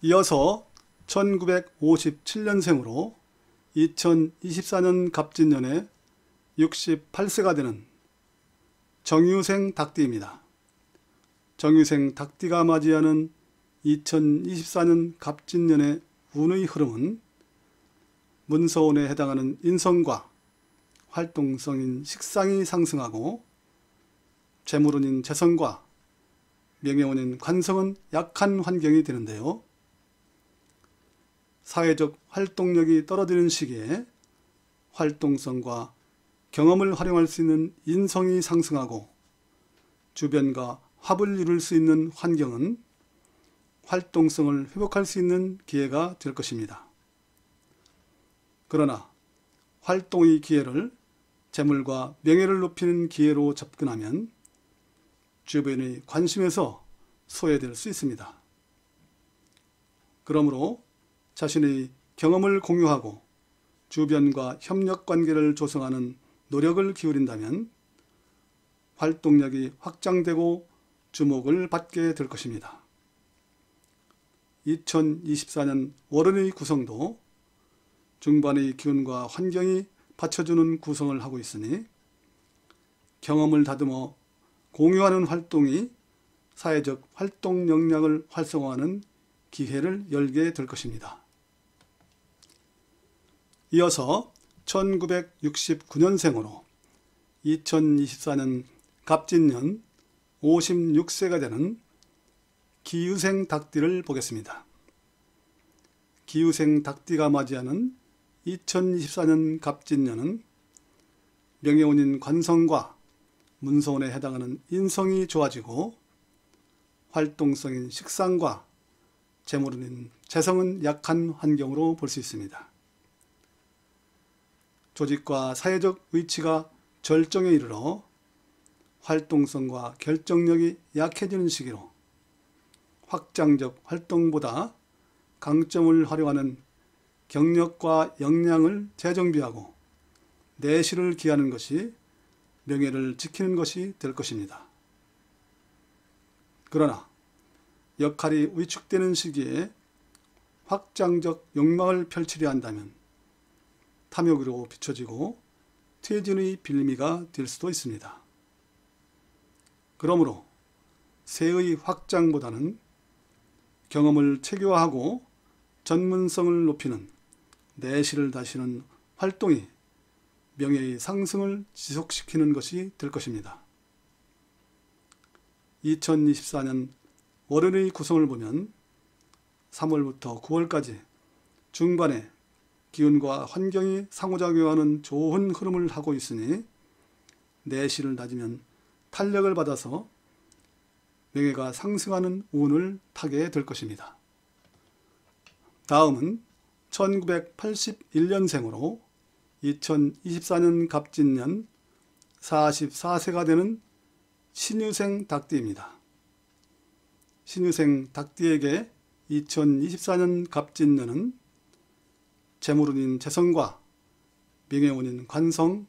이어서 1957년생으로 2024년 갑진년에 68세가 되는 정유생 닭띠입니다. 정유생 닭띠가 맞이하는 2024년 갑진년의 운의 흐름은 문서운에 해당하는 인성과 활동성인 식상이 상승하고 재물운인 재성과 명예운인 관성은 약한 환경이 되는데요. 사회적 활동력이 떨어지는 시기에 활동성과 경험을 활용할 수 있는 인성이 상승하고 주변과 합을 이룰 수 있는 환경은 활동성을 회복할 수 있는 기회가 될 것입니다. 그러나 활동의 기회를 재물과 명예를 높이는 기회로 접근하면 주변의 관심에서 소외될 수 있습니다. 그러므로 자신의 경험을 공유하고 주변과 협력관계를 조성하는 노력을 기울인다면 활동력이 확장되고 주목을 받게 될 것입니다. 2024년 월운의 구성도 중반의 기운과 환경이 받쳐주는 구성을 하고 있으니 경험을 다듬어 공유하는 활동이 사회적 활동 역량을 활성화하는 기회를 열게 될 것입니다. 이어서 1969년생으로 2024년 갑진년 56세가 되는 기유생 닭띠를 보겠습니다. 기유생 닭띠가 맞이하는 2024년 갑진년은 명예운인 관성과 문서운에 해당하는 인성이 좋아지고 활동성인 식상과 재물운인 재성은 약한 환경으로 볼 수 있습니다. 조직과 사회적 위치가 절정에 이르러 활동성과 결정력이 약해지는 시기로 확장적 활동보다 강점을 활용하는 경력과 역량을 재정비하고 내실을 기하는 것이 명예를 지키는 것이 될 것입니다. 그러나 역할이 위축되는 시기에 확장적 욕망을 펼치려 한다면 탐욕으로 비춰지고 퇴진의 빌미가 될 수도 있습니다. 그러므로 세의 확장보다는 경험을 체계화하고 전문성을 높이는 내실을 다시는 활동이 명예의 상승을 지속시키는 것이 될 것입니다. 2024년 월운의 구성을 보면 3월부터 9월까지 중반에 기운과 환경이 상호작용하는 좋은 흐름을 하고 있으니 내실을 다지면 탄력을 받아서 명예가 상승하는 운을 타게 될 것입니다. 다음은 1981년생으로 2024년 갑진년 44세가 되는 신유생 닭띠입니다. 신유생 닭띠에게 2024년 갑진년은 재물운인 재성과 명예운인 관성,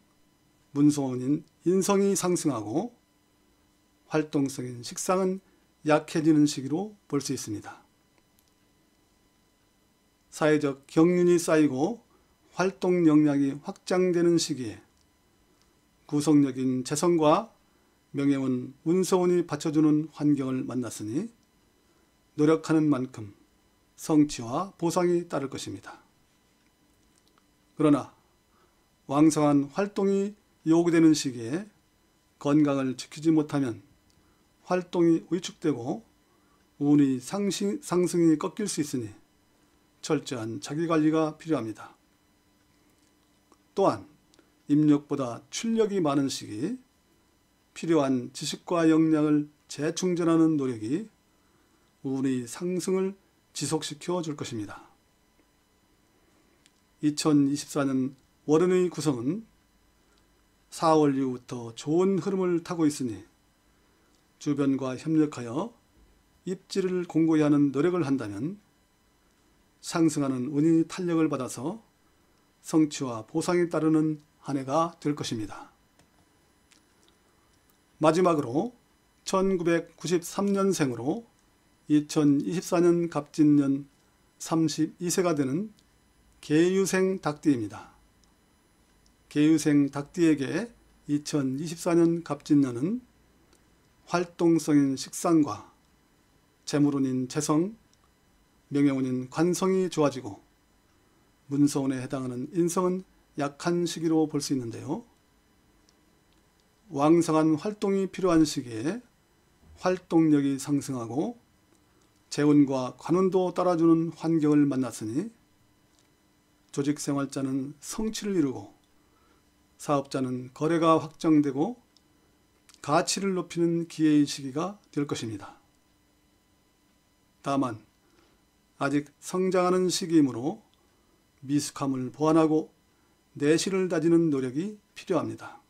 문서운인 인성이 상승하고 활동성인 식상은 약해지는 시기로 볼 수 있습니다. 사회적 경륜이 쌓이고 활동 역량이 확장되는 시기에 구성력인 재성과 명예운, 운서운이 받쳐주는 환경을 만났으니 노력하는 만큼 성취와 보상이 따를 것입니다. 그러나 왕성한 활동이 요구되는 시기에 건강을 지키지 못하면 활동이 위축되고 운의 상승이 꺾일 수 있으니 철저한 자기관리가 필요합니다. 또한 입력보다 출력이 많은 시기, 필요한 지식과 역량을 재충전하는 노력이 운의 상승을 지속시켜 줄 것입니다. 2024년 월운의 구성은 4월 이후부터 좋은 흐름을 타고 있으니 주변과 협력하여 입지를 공고히 하는 노력을 한다면 상승하는 운이 탄력을 받아서 성취와 보상이 따르는 한 해가 될 것입니다. 마지막으로 1993년생으로 2024년 갑진년 32세가 되는 계유생 닭띠입니다. 계유생 닭띠에게 2024년 갑진년은 활동성인 식상과 재물운인 재성, 명예운인 관성이 좋아지고 문서운에 해당하는 인성은 약한 시기로 볼 수 있는데요. 왕성한 활동이 필요한 시기에 활동력이 상승하고 재운과 관운도 따라주는 환경을 만났으니 조직생활자는 성취를 이루고 사업자는 거래가 확정되고 가치를 높이는 기회의 시기가 될 것입니다. 다만 아직 성장하는 시기이므로 미숙함을 보완하고 내실을 다지는 노력이 필요합니다.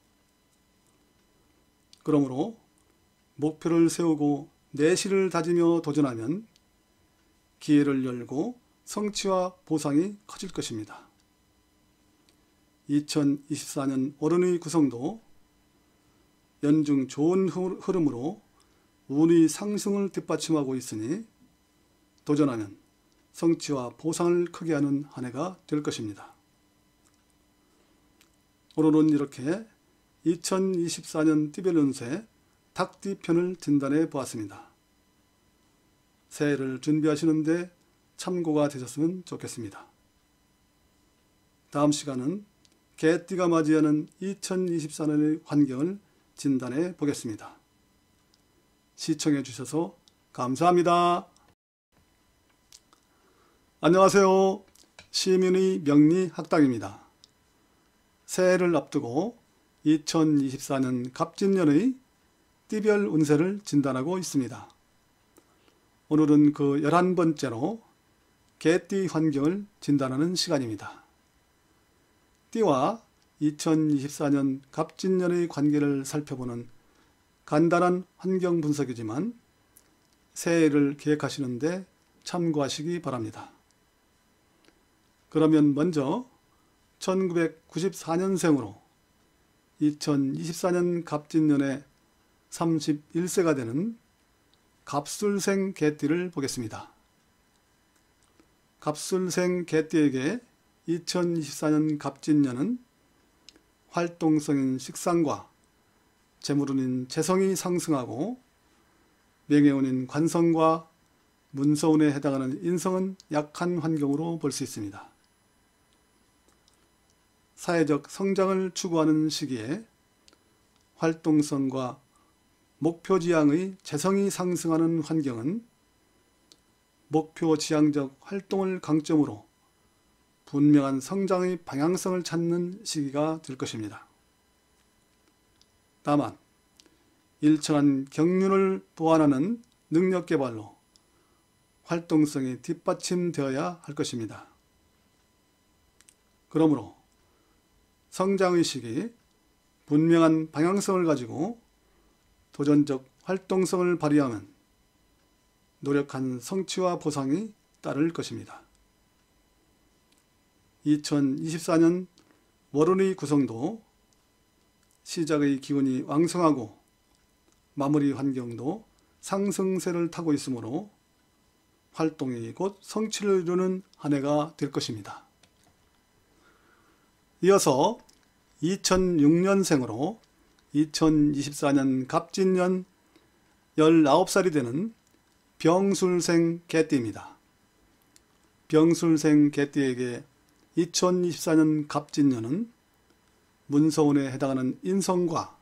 그러므로 목표를 세우고 내실을 다지며 도전하면 기회를 열고 성취와 보상이 커질 것입니다. 2024년 월운의 구성도 연중 좋은 흐름으로 운의 상승을 뒷받침하고 있으니 도전하면 성취와 보상을 크게 하는 한 해가 될 것입니다. 오늘은 이렇게 2024년 띠별 운세 닭띠 편을 진단해 보았습니다. 새해를 준비하시는데 참고가 되셨으면 좋겠습니다. 다음 시간은 개띠가 맞이하는 2024년의 환경을 진단해 보겠습니다. 시청해 주셔서 감사합니다. 안녕하세요. 시민의 명리 학당입니다. 새해를 앞두고 2024년 갑진년의 띠별 운세를 진단하고 있습니다. 오늘은 그 11번째로 개띠 환경을 진단하는 시간입니다. 띠와 2024년 갑진년의 관계를 살펴보는 간단한 환경 분석이지만 새해를 계획하시는데 참고하시기 바랍니다. 그러면 먼저 1994년생으로 2024년 갑진년에 31세가 되는 갑술생 개띠를 보겠습니다. 갑술생 개띠에게 2024년 갑진년은 활동성인 식상과 재물운인 재성이 상승하고 명예운인 관성과 문서운에 해당하는 인성은 약한 환경으로 볼 수 있습니다. 사회적 성장을 추구하는 시기에 활동성과 목표지향의 재성이 상승하는 환경은 목표지향적 활동을 강점으로 분명한 성장의 방향성을 찾는 시기가 될 것입니다. 다만 일정한 경륜을 보완하는 능력 개발로 활동성이 뒷받침되어야 할 것입니다. 그러므로 성장의 시기, 분명한 방향성을 가지고 도전적 활동성을 발휘하면 노력한 성취와 보상이 따를 것입니다. 2024년 월운의 구성도 시작의 기운이 왕성하고 마무리 환경도 상승세를 타고 있으므로 활동이 곧 성취를 이루는 한 해가 될 것입니다. 이어서 2006년생으로 2024년 갑진년 19살이 되는 병술생 개띠입니다. 병술생 개띠에게 2024년 갑진년은 문서운에 해당하는 인성과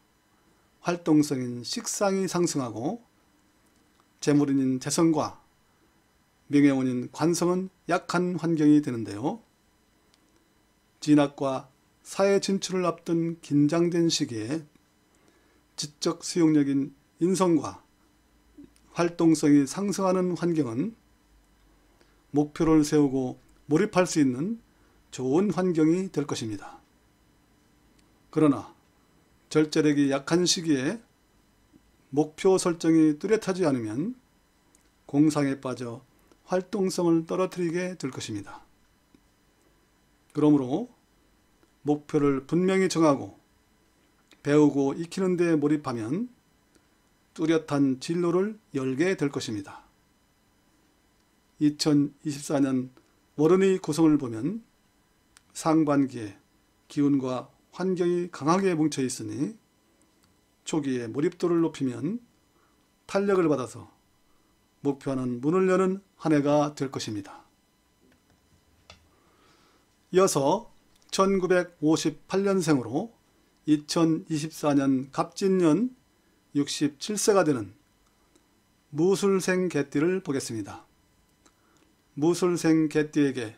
활동성인 식상이 상승하고 재물운인 재성과 명예운인 관성은 약한 환경이 되는데요. 진학과 사회 진출을 앞둔 긴장된 시기에 지적 수용력인 인성과 활동성이 상승하는 환경은 목표를 세우고 몰입할 수 있는 좋은 환경이 될 것입니다. 그러나 절제력이 약한 시기에 목표 설정이 뚜렷하지 않으면 공상에 빠져 활동성을 떨어뜨리게 될 것입니다. 그러므로 목표를 분명히 정하고 배우고 익히는 데 몰입하면 뚜렷한 진로를 열게 될 것입니다. 2024년 월운의 구성을 보면 상반기에 기운과 환경이 강하게 뭉쳐 있으니 초기에 몰입도를 높이면 탄력을 받아서 목표하는 문을 여는 한 해가 될 것입니다. 이어서 1958년생으로 2024년 갑진년 67세가 되는 무술생 개띠를 보겠습니다. 무술생 개띠에게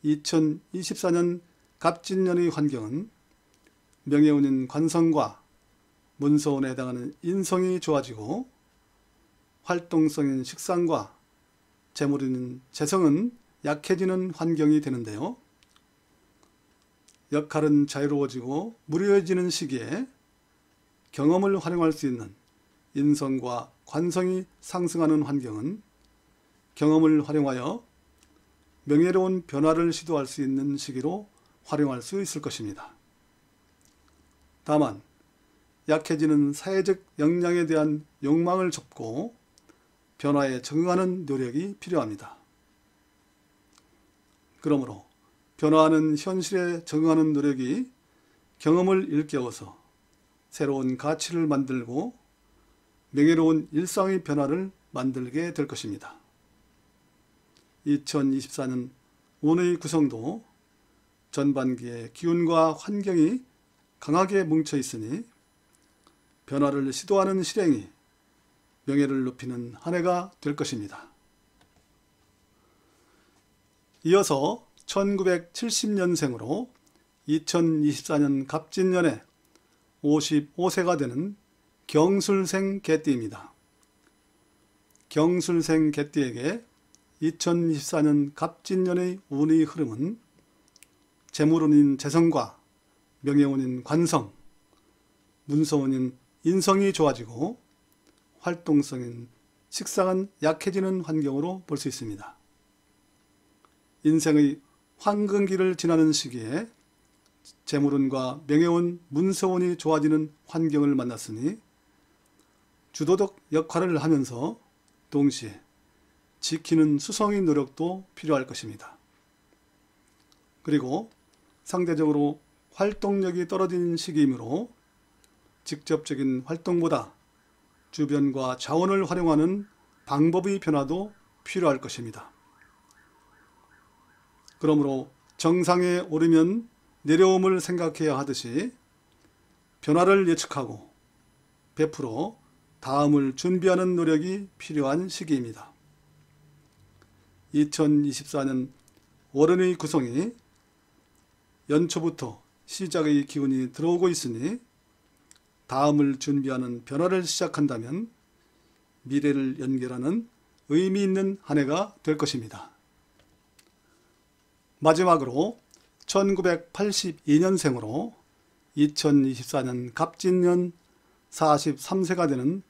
2024년 갑진년의 환경은 명예운인 관성과 문서운에 해당하는 인성이 좋아지고 활동성인 식상과 재물인 재성은 약해지는 환경이 되는데요. 역할은 자유로워지고 무료해지는 시기에 경험을 활용할 수 있는 인성과 관성이 상승하는 환경은 경험을 활용하여 명예로운 변화를 시도할 수 있는 시기로 활용할 수 있을 것입니다. 다만 약해지는 사회적 역량에 대한 욕망을 접고 변화에 적응하는 노력이 필요합니다. 그러므로 변화하는 현실에 적응하는 노력이 경험을 일깨워서 새로운 가치를 만들고 명예로운 일상의 변화를 만들게 될 것입니다. 2024년 운의 구성도 전반기에 기운과 환경이 강하게 뭉쳐 있으니 변화를 시도하는 실행이 명예를 높이는 한 해가 될 것입니다. 이어서 1970년생으로 2024년 갑진년에 55세가 되는 경술생 개띠입니다. 경술생 개띠에게 2024년 갑진년의 운의 흐름은 재물운인 재성과 명예운인 관성, 문서운인 인성이 좋아지고 활동성인 식상은 약해지는 환경으로 볼 수 있습니다. 인생의 황금기를 지나는 시기에 재물운과 명예운, 문서운이 좋아지는 환경을 만났으니 주도적 역할을 하면서 동시에 지키는 수성의 노력도 필요할 것입니다. 그리고 상대적으로 활동력이 떨어진 시기이므로 직접적인 활동보다 주변과 자원을 활용하는 방법의 변화도 필요할 것입니다. 그러므로 정상에 오르면 내려옴을 생각해야 하듯이 변화를 예측하고 베풀어 다음을 준비하는 노력이 필요한 시기입니다. 2024년 월운의 구성이 연초부터 시작의 기운이 들어오고 있으니 다음을 준비하는 변화를 시작한다면 미래를 연결하는 의미 있는 한 해가 될 것입니다. 마지막으로 1982년생으로 2024년 갑진년 43세가 되는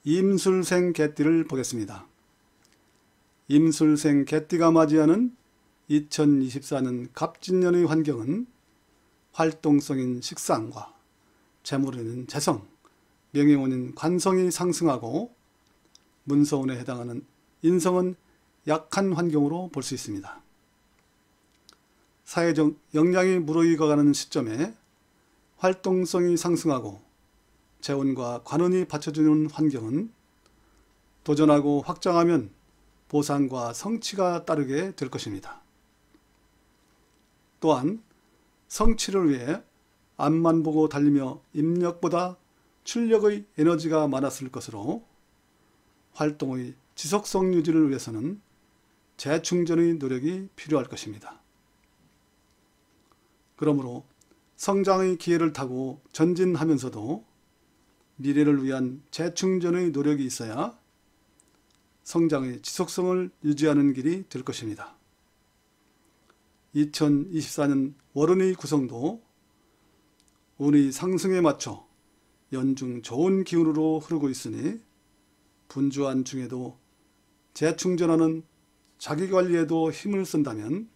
임술생 개띠를 보겠습니다. 임술생 개띠가 맞이하는 2024년 갑진년의 환경은 활동성인 식상과 재물운인 재성, 명예운인 관성이 상승하고 문서운에 해당하는 인성은 약한 환경으로 볼 수 있습니다. 사회적 역량이 무르익어 가는 시점에 활동성이 상승하고 재운과 관운이 받쳐주는 환경은 도전하고 확장하면 보상과 성취가 따르게 될 것입니다. 또한 성취를 위해 앞만 보고 달리며 입력보다 출력의 에너지가 많았을 것으로 활동의 지속성 유지를 위해서는 재충전의 노력이 필요할 것입니다. 그러므로 성장의 기회를 타고 전진하면서도 미래를 위한 재충전의 노력이 있어야 성장의 지속성을 유지하는 길이 될 것입니다. 2024년 월운의 구성도 운의 상승에 맞춰 연중 좋은 기운으로 흐르고 있으니 분주한 중에도 재충전하는 자기관리에도 힘을 쓴다면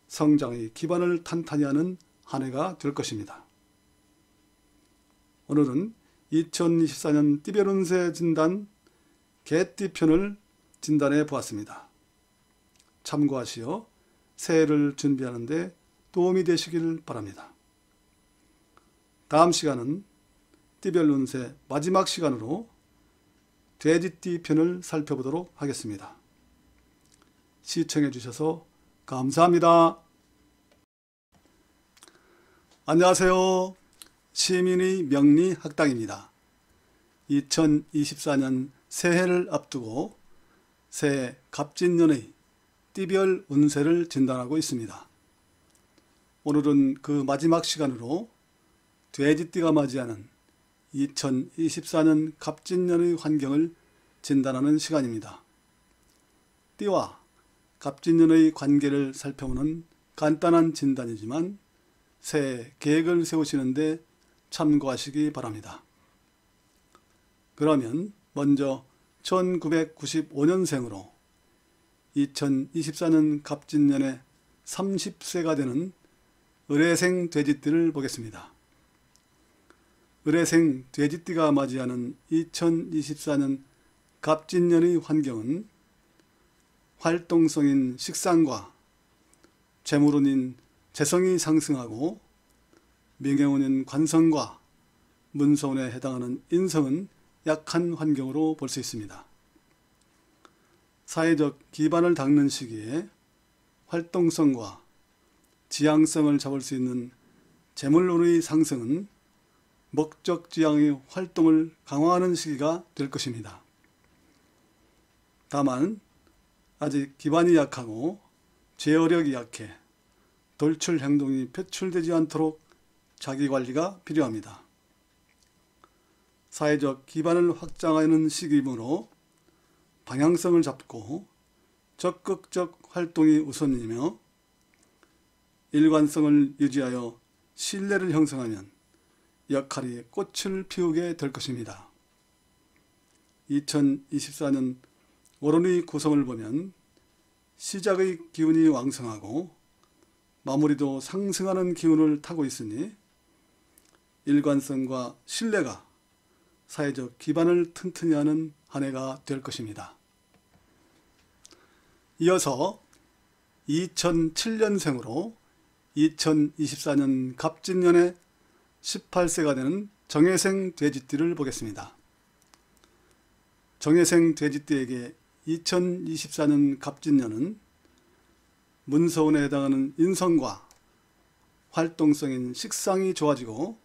성장의 기반을 탄탄히 하는 한 해가 될 것입니다. 오늘은 2024년 띠별 운세 진단 개띠편을 진단해 보았습니다. 참고하시어 새해를 준비하는 데 도움이 되시길 바랍니다. 다음 시간은 띠별 운세 마지막 시간으로 돼지띠 편을 살펴보도록 하겠습니다. 시청해 주셔서 감사합니다. 안녕하세요. 시민의 명리학당입니다. 2024년 새해를 앞두고 새해 갑진년의 띠별 운세를 진단하고 있습니다. 오늘은 그 마지막 시간으로 돼지띠가 맞이하는 2024년 갑진년의 환경을 진단하는 시간입니다. 띠와 갑진년의 관계를 살펴보는 간단한 진단이지만 새해 계획을 세우시는데 참고하시기 바랍니다. 그러면 먼저 1995년생으로 2024년 갑진년에 30세가 되는 을해생 돼지띠를 보겠습니다. 을해생 돼지띠가 맞이하는 2024년 갑진년의 환경은 활동성인 식상과 재물운인 재성이 상승하고 명예운인 관성과 문서운에 해당하는 인성은 약한 환경으로 볼 수 있습니다. 사회적 기반을 닦는 시기에 활동성과 지향성을 잡을 수 있는 재물운의 상승은 목적지향의 활동을 강화하는 시기가 될 것입니다. 다만 아직 기반이 약하고 제어력이 약해 돌출 행동이 표출되지 않도록 자기관리가 필요합니다. 사회적 기반을 확장하는 시기이므로 방향성을 잡고 적극적 활동이 우선이며 일관성을 유지하여 신뢰를 형성하면 역할이 꽃을 피우게 될 것입니다. 2024년 월운의 구성을 보면 시작의 기운이 왕성하고 마무리도 상승하는 기운을 타고 있으니 일관성과 신뢰가 사회적 기반을 튼튼히 하는 한 해가 될 것입니다. 이어서 2007년생으로 2024년 갑진년에 18세가 되는 정해생 돼지띠를 보겠습니다. 정해생 돼지띠에게 2024년 갑진년은 문서운에 해당하는 인성과 활동성인 식상이 좋아지고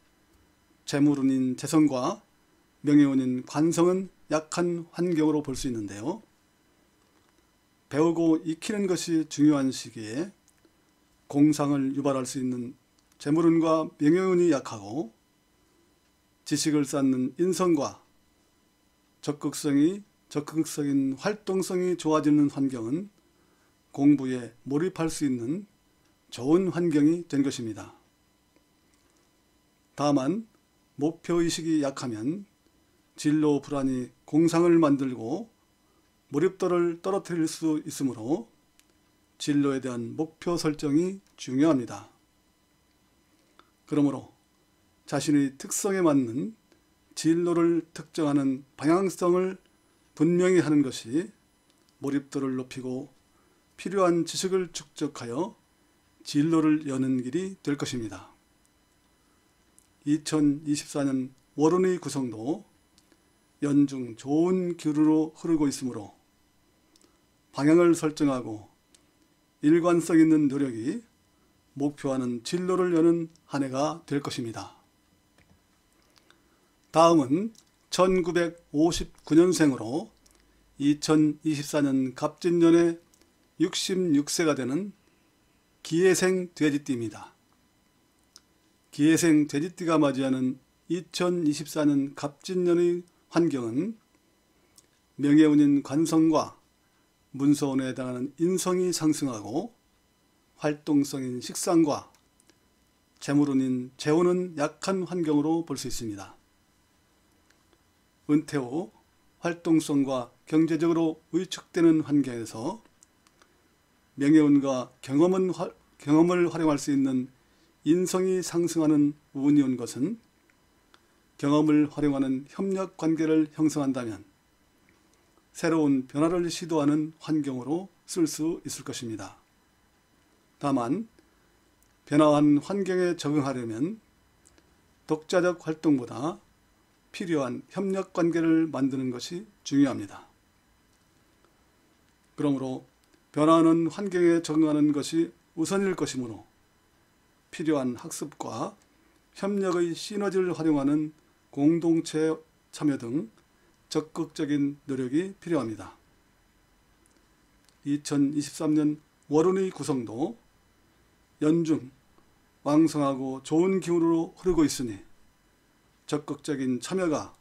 재물운인 재성과 명예운인 관성은 약한 환경으로 볼 수 있는데요. 배우고 익히는 것이 중요한 시기에 공상을 유발할 수 있는 재물운과 명예운이 약하고 지식을 쌓는 인성과 적극적인 활동성이 좋아지는 환경은 공부에 몰입할 수 있는 좋은 환경이 된 것입니다. 다만 목표의식이 약하면 진로 불안이 공상을 만들고 몰입도를 떨어뜨릴 수 있으므로 진로에 대한 목표 설정이 중요합니다. 그러므로 자신의 특성에 맞는 진로를 특정하는 방향성을 분명히 하는 것이 몰입도를 높이고 필요한 지식을 축적하여 진로를 여는 길이 될 것입니다. 2024년 월운의 구성도 연중 좋은 기류로 흐르고 있으므로 방향을 설정하고 일관성 있는 노력이 목표하는 진로를 여는 한 해가 될 것입니다. 다음은 1959년생으로 2024년 갑진년에 66세가 되는 기해생 돼지띠입니다. 기해생 돼지띠가 맞이하는 2024년 갑진년의 환경은 명예운인 관성과 문서운에 해당하는 인성이 상승하고 활동성인 식상과 재물운인 재운은 약한 환경으로 볼 수 있습니다. 은퇴 후 활동성과 경제적으로 위축되는 환경에서 명예운과 경험을 활용할 수 있는 인성이 상승하는 운이 온 것은 경험을 활용하는 협력 관계를 형성한다면 새로운 변화를 시도하는 환경으로 쓸 수 있을 것입니다. 다만 변화한 환경에 적응하려면 독자적 활동보다 필요한 협력 관계를 만드는 것이 중요합니다. 그러므로 변화하는 환경에 적응하는 것이 우선일 것이므로 필요한 학습과 협력의 시너지를 활용하는 공동체 참여 등 적극적인 노력이 필요합니다. 2023년 월운의 구성도 연중 왕성하고 좋은 기운으로 흐르고 있으니 적극적인 참여가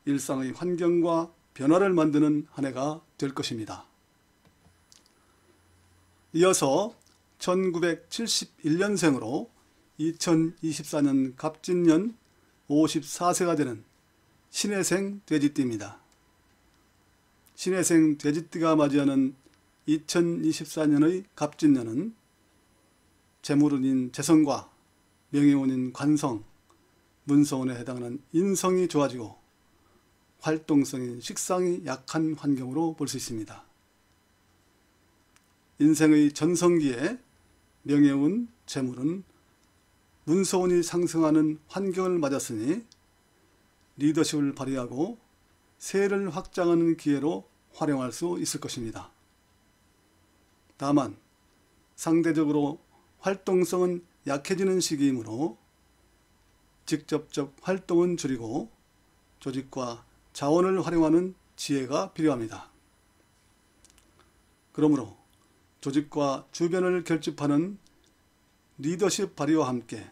일상의 환경과 변화를 만드는 한 해가 될 것입니다. 이어서 1971년생으로 2024년 갑진년 54세가 되는 신해생 돼지띠입니다. 신해생 돼지띠가 맞이하는 2024년의 갑진년은 재물운인 재성과 명예운인 관성, 문서운에 해당하는 인성이 좋아지고 활동성인 식상이 약한 환경으로 볼 수 있습니다. 인생의 전성기에 명예운, 재물운, 문서운이 상승하는 환경을 맞았으니 리더십을 발휘하고 세를 확장하는 기회로 활용할 수 있을 것입니다. 다만 상대적으로 활동성은 약해지는 시기이므로 직접적 활동은 줄이고 조직과 자원을 활용하는 지혜가 필요합니다. 그러므로 조직과 주변을 결집하는 리더십 발휘와 함께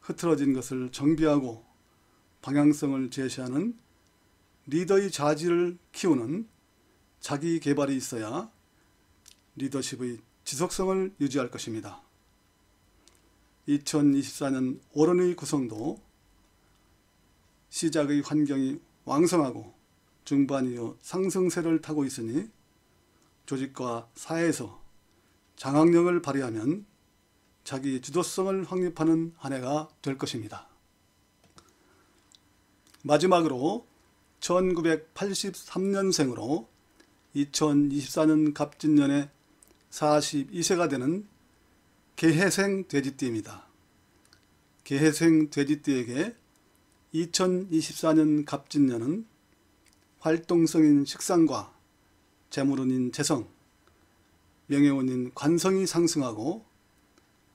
흐트러진 것을 정비하고 방향성을 제시하는 리더의 자질을 키우는 자기 개발이 있어야 리더십의 지속성을 유지할 것입니다. 2024년 월운의 구성도 시작의 환경이 왕성하고 중반 이후 상승세를 타고 있으니 조직과 사회에서 장악력을 발휘하면 자기 주도성을 확립하는 한 해가 될 것입니다. 마지막으로 1983년생으로 2024년 갑진년에 42세가 되는 개해생 돼지띠입니다. 개해생 돼지띠에게 2024년 갑진년은 활동성인 식상과 재물운인 재성, 명예운인 관성이 상승하고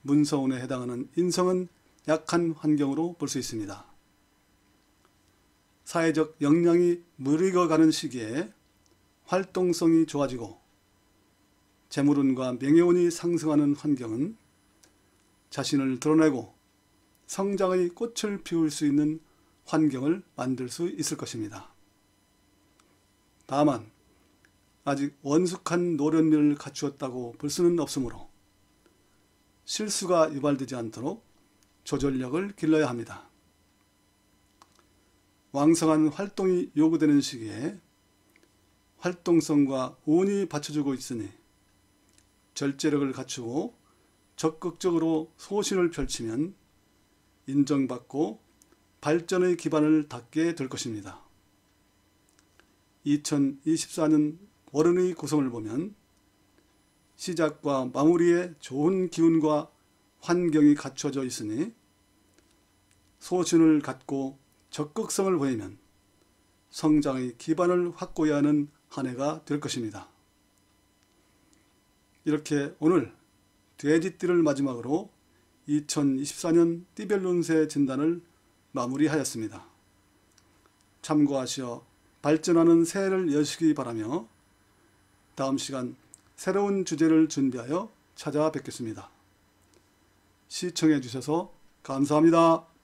문서운에 해당하는 인성은 약한 환경으로 볼 수 있습니다. 사회적 역량이 무르익어가는 시기에 활동성이 좋아지고 재물운과 명예운이 상승하는 환경은 자신을 드러내고 성장의 꽃을 피울 수 있는 환경을 만들 수 있을 것입니다. 다만 아직 원숙한 노련미를 갖추었다고 볼 수는 없으므로 실수가 유발되지 않도록 조절력을 길러야 합니다. 왕성한 활동이 요구되는 시기에 활동성과 운이 받쳐주고 있으니 절제력을 갖추고 적극적으로 소신을 펼치면 인정받고 발전의 기반을 닦게 될 것입니다. 2024년 월운의 구성을 보면 시작과 마무리에 좋은 기운과 환경이 갖춰져 있으니 소신을 갖고 적극성을 보이면 성장의 기반을 확고히 하는 한 해가 될 것입니다. 이렇게 오늘 돼지띠를 마지막으로 2024년 띠별 운세 진단을 마무리하였습니다. 참고하시어 발전하는 새해를 여시기 바라며 다음 시간 새로운 주제를 준비하여 찾아뵙겠습니다. 시청해 주셔서 감사합니다.